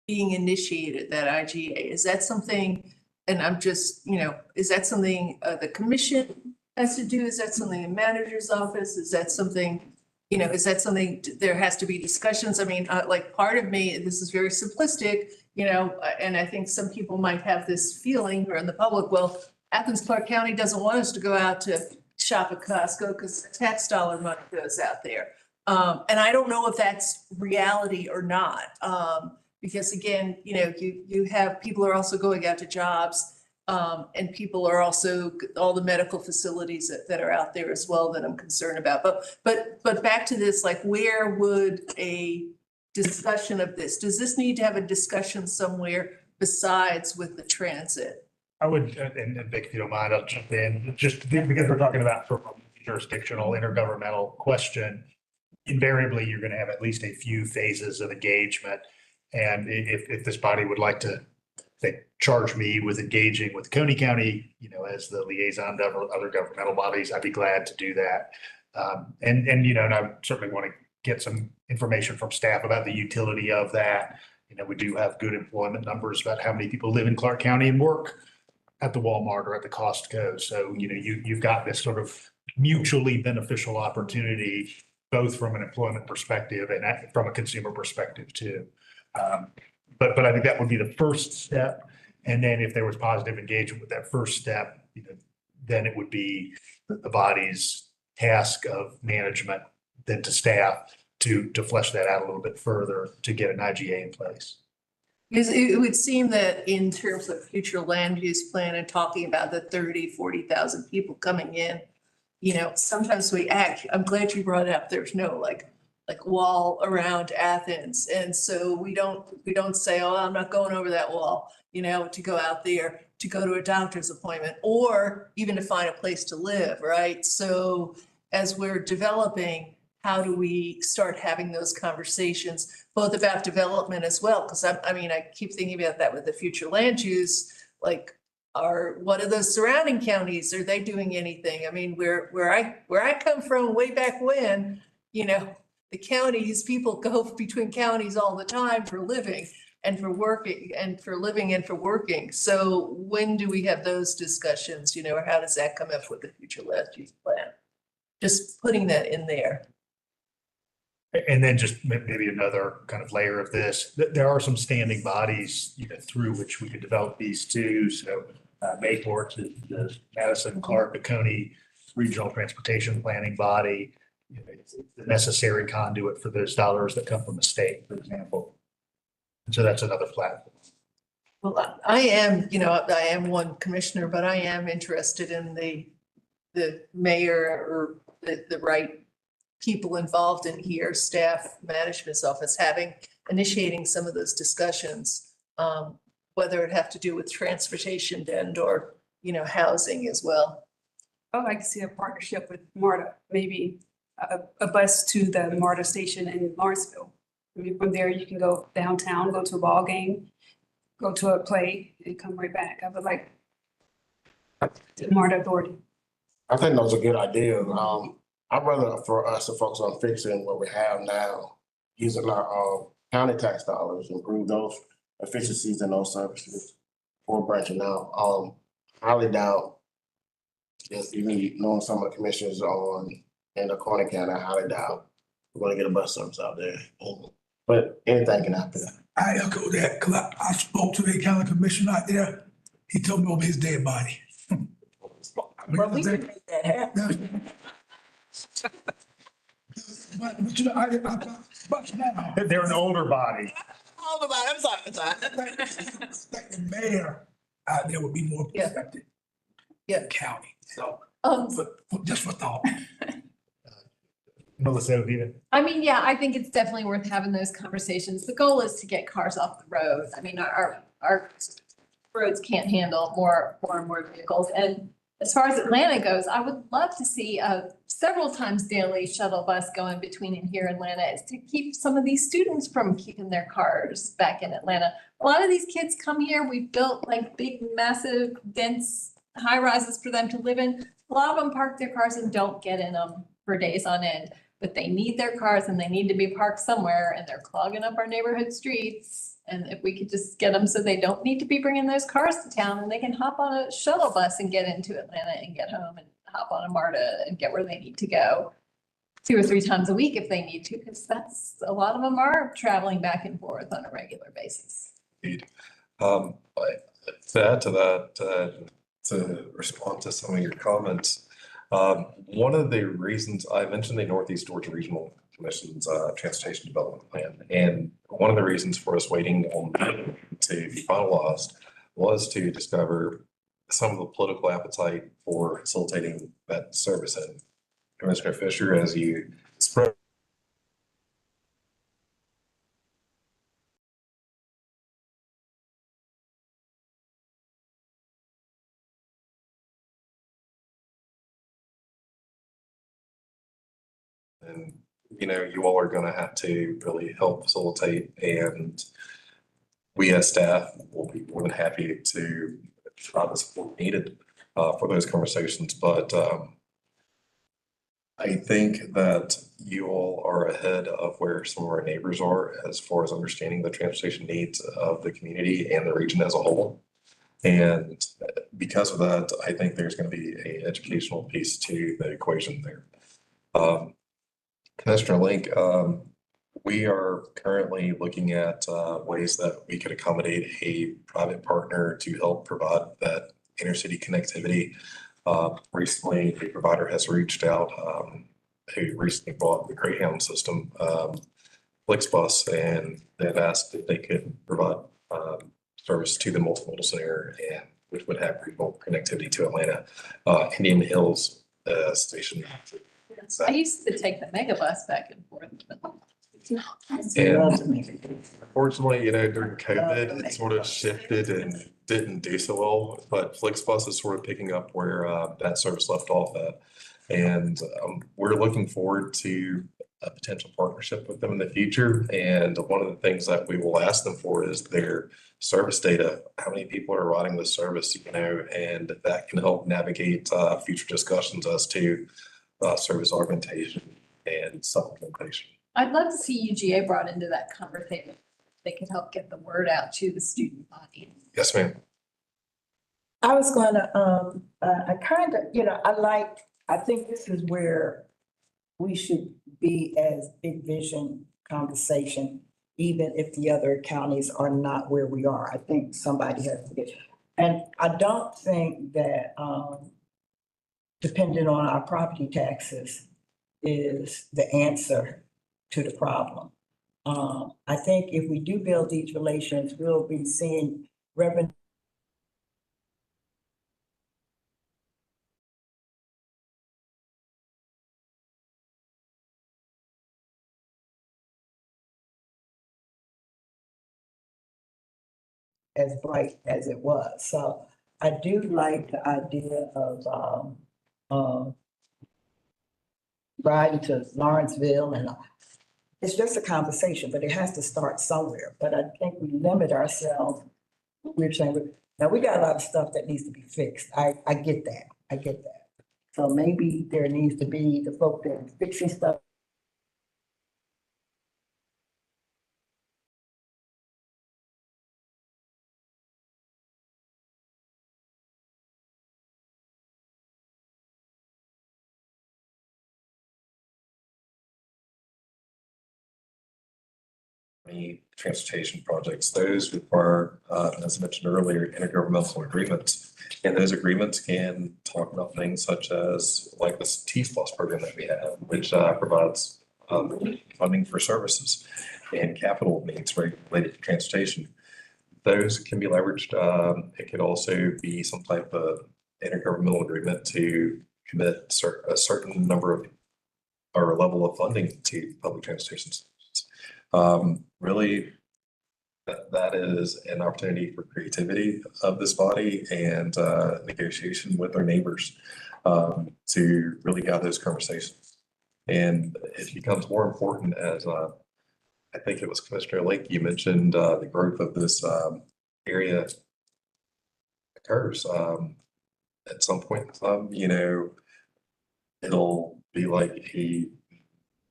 being initiated, that IGA? Is that something, and I'm just, is that something the commission has to do? Is that something the manager's office? Is that something, is that something there has to be discussions? I mean, like part of me, this is very simplistic, and I think some people might have this feeling or in the public, well, Athens-Clarke County doesn't want us to go out to shop at Costco because tax dollar money goes out there. And I don't know if that's reality or not. Because again, you have people are also going out to jobs. And people are also all the medical facilities that are out there as well that I'm concerned about. But back to this, like, where would a discussion of this, does this need to have a discussion somewhere besides with the transit? I would, and Vic, if you don't mind, I'll jump in, just because we're talking about sort of a jurisdictional intergovernmental question. Invariably, you're going to have at least a few phases of engagement. And if this body would like to, they charge me with engaging with Coney County, as the liaison to other governmental bodies, I'd be glad to do that. And I certainly want to get some information from staff about the utility of that. We do have good employment numbers about how many people live in Clarke County and work at the Walmart or at the Costco. So, you've got this sort of mutually beneficial opportunity, both from an employment perspective and from a consumer perspective too. But I think that would be the first step. And then if there was positive engagement with that first step, then it would be the body's task of management, then to staff to flesh that out a little bit further to get an IGA in place. Because it would seem that in terms of future land use plan and talking about the 40,000 people coming in, sometimes we act, I'm glad you brought it up. There's no like wall around Athens. And so we don't say, oh, I'm not going over that wall, to go out there, to go to a doctor's appointment, or even to find a place to live, right? So as we're developing, how do we start having those conversations, both about development as well? Because I keep thinking about that with the future land use, like, what are those surrounding counties? Are they doing anything? I mean, where I come from way back when, the counties, people go between counties all the time for living and for working and for living and for working. So when do we have those discussions, or how does that come up with the future land use plan? Just putting that in there. And then just maybe another kind of layer of this, there are some standing bodies, through which we could develop these too. So Mayport, the Madison-Clarke County Regional Transportation Planning Body. You know, it's the necessary conduit for those dollars that come from the state, for example. And so that's another platform. Well, I am, I am one commissioner, but I am interested in the mayor or the right people involved in here, staff, management's office, initiating some of those discussions, whether it have to do with transportation and or, housing as well. I'd like to see a partnership with MARTA, maybe a bus to the MARTA station in Lawrenceville. I mean, from there, you can go downtown, go to a ball game, go to a play, and come right back. I would like MARTA authority. I think those are good ideas. I'd rather for us to focus on fixing what we have now, using our county tax dollars, improve those efficiencies and those services for branching out. Highly doubt, just even knowing some of the commissioners in the Corner County, I highly doubt we're gonna get a bus service out there. But anything can happen. I echo that, cause I spoke to the county commissioner out there. He told me over his dead body. Well, we can make that happen. But but now. They're an older body. I'm sorry. Like the mayor out there would be more perspective. Yeah. County, so, just for thought. Melissa, Vita. I mean, yeah, I think it's definitely worth having those conversations. The goal is to get cars off the road. I mean, our roads can't handle more and more vehicles. And as far as Atlanta goes, I would love to see a several times daily shuttle bus going between in here and Atlanta is to keep some of these students from keeping their cars back in Atlanta. A lot of these kids come here. We've built like big, massive, dense high rises for them to live in. A lot of them park their cars and don't get in them for days on end. But they need their cars and they need to be parked somewhere and they're clogging up our neighborhood streets. And if we could just get them so they don't need to be bringing those cars to town and they can hop on a shuttle bus and get into Atlanta and get home and hop on a MARTA and get where they need to go 2 or 3 times a week if they need to, because that's a lot of them are traveling back and forth on a regular basis. Indeed. To add to that, to respond to some of your comments, one of the reasons I mentioned the Northeast Georgia Regional Commission's Transportation Development Plan, and one of the reasons for us waiting on to be finalized was to discover some of the political appetite for facilitating that service. And Commissioner Fisher, as you spread and you all are going to have to really help facilitate, and we as staff will be more than happy to provide the support needed for those conversations. But I think that you all are ahead of where some of our neighbors are as far as understanding the transportation needs of the community and the region as a whole. And because of that, I think there's going to be an educational piece to the equation there. Commissioner Link, we are currently looking at ways that we could accommodate a private partner to help provide that intercity connectivity. Recently, a provider has reached out who recently bought the Greyhound system, FlixBus, and they've asked if they could provide service to the multimodal center, and which would have regional connectivity to Atlanta. Indian Hills station. I used to take the mega bus back and forth. And unfortunately, during COVID, it sort of shifted and didn't do so well, but FlixBus is sort of picking up where that service left off at. And we're looking forward to a potential partnership with them in the future. And one of the things that we will ask them for is their service data. How many people are riding the service, and that can help navigate future discussions as to service augmentation and supplementation. I'd love to see UGA brought into that conversation. They could help get the word out to the student body. Yes, ma'am. I was gonna, I think this is where we should be as big vision conversation, even if the other counties are not where we are. I think somebody has to get, And I don't think that, depending on our property taxes is the answer to the problem. I think if we do build these relations, we'll be seeing revenue as bright as it was. So I do like the idea of riding to Lawrenceville, and it's just a conversation, but it has to start somewhere. But I think we limit ourselves. We're saying, now we got a lot of stuff that needs to be fixed. I get that. I get that. So maybe there needs to be the folk that are fixing stuff. Any transportation projects, those require, as I mentioned earlier, intergovernmental agreements. And those agreements can talk about things such as like this T-Plus program that we have, which provides funding for services and capital needs related to transportation. Those can be leveraged. It could also be some type of intergovernmental agreement to commit a certain number of or level of funding to public transportation systems. Really, that is an opportunity for creativity of this body and negotiation with our neighbors to really have those conversations. And it becomes more important as I think it was Commissioner Lake, you mentioned the growth of this area occurs. At some point in time, you know, it'll be like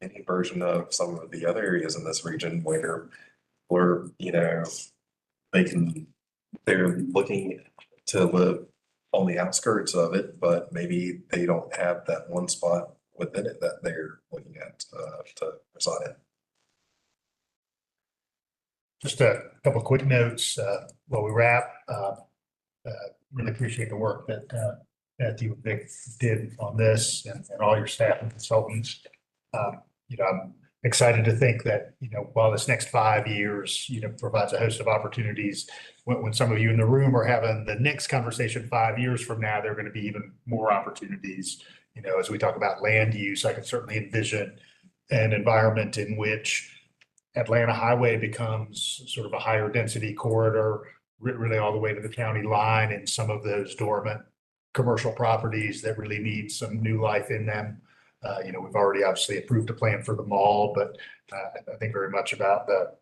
any version of some of the other areas in this region where you know, they're looking to live on the outskirts of it, but maybe they don't have that one spot within it that they're looking at to reside in. Just a couple of quick notes while we wrap. Really appreciate the work that you and Vic did on this and all your staff and consultants. You know, I'm excited to think that, you know, while this next 5 years, you know, provides a host of opportunities, when some of you in the room are having the next conversation 5 years from now, there are going to be even more opportunities. You know, as we talk about land use, I can certainly envision an environment in which Atlanta Highway becomes sort of a higher density corridor, really all the way to the county line, and some of those dormant commercial properties that really need some new life in them. You know, we've already obviously approved a plan for the mall, but I think very much about the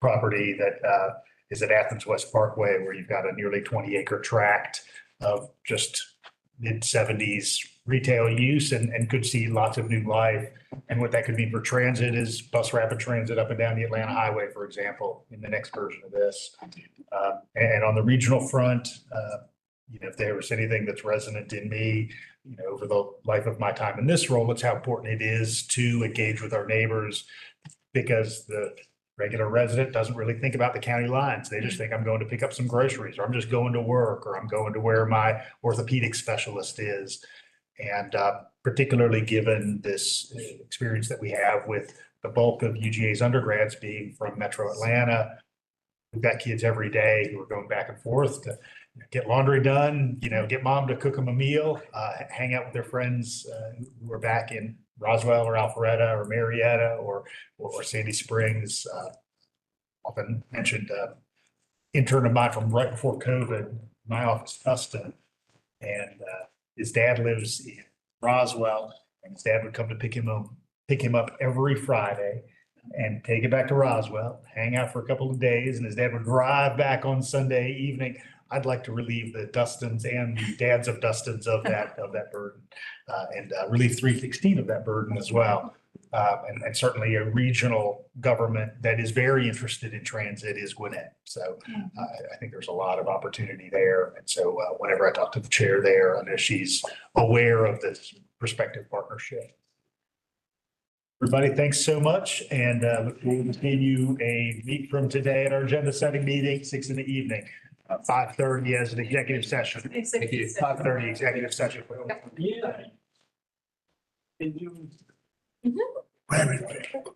property that is at Athens West Parkway, where you've got a nearly 20-acre tract of just mid-70s retail use and could see lots of new life. And what that could mean for transit is bus rapid transit up and down the Atlanta Highway, for example, in the next version of this. And on the regional front, you know, if there was anything that's resonant in me, you know, over the life of my time in this role, it's how important it is to engage with our neighbors, because the regular resident doesn't really think about the county lines. They just think I'm going to pick up some groceries, or I'm just going to work, or I'm going to where my orthopedic specialist is. And particularly given this experience that we have with the bulk of UGA's undergrads being from Metro Atlanta, we've got kids every day who are going back and forth to get laundry done, you know, get mom to cook them a meal, hang out with their friends who are back in Roswell or Alpharetta or Marietta or Sandy Springs. Often mentioned intern of mine from right before COVID, my office, Rushton, and his dad lives in Roswell, and his dad would come to pick him up every Friday and take it back to Roswell, hang out for a couple of days, and his dad would drive back on Sunday evening. I'd like to relieve the Dustons and the dads of Dustons of that burden, and relieve 316 of that burden as well. And certainly a regional government that is very interested in transit is Gwinnett. So I think there's a lot of opportunity there. And so whenever I talk to the chair there, I know she's aware of this prospective partnership. Everybody, thanks so much. And we'll continue a week from today at our agenda setting meeting, 6 in the evening. 5:30 as an executive session. Thank you. 5:30 executive session. Very good.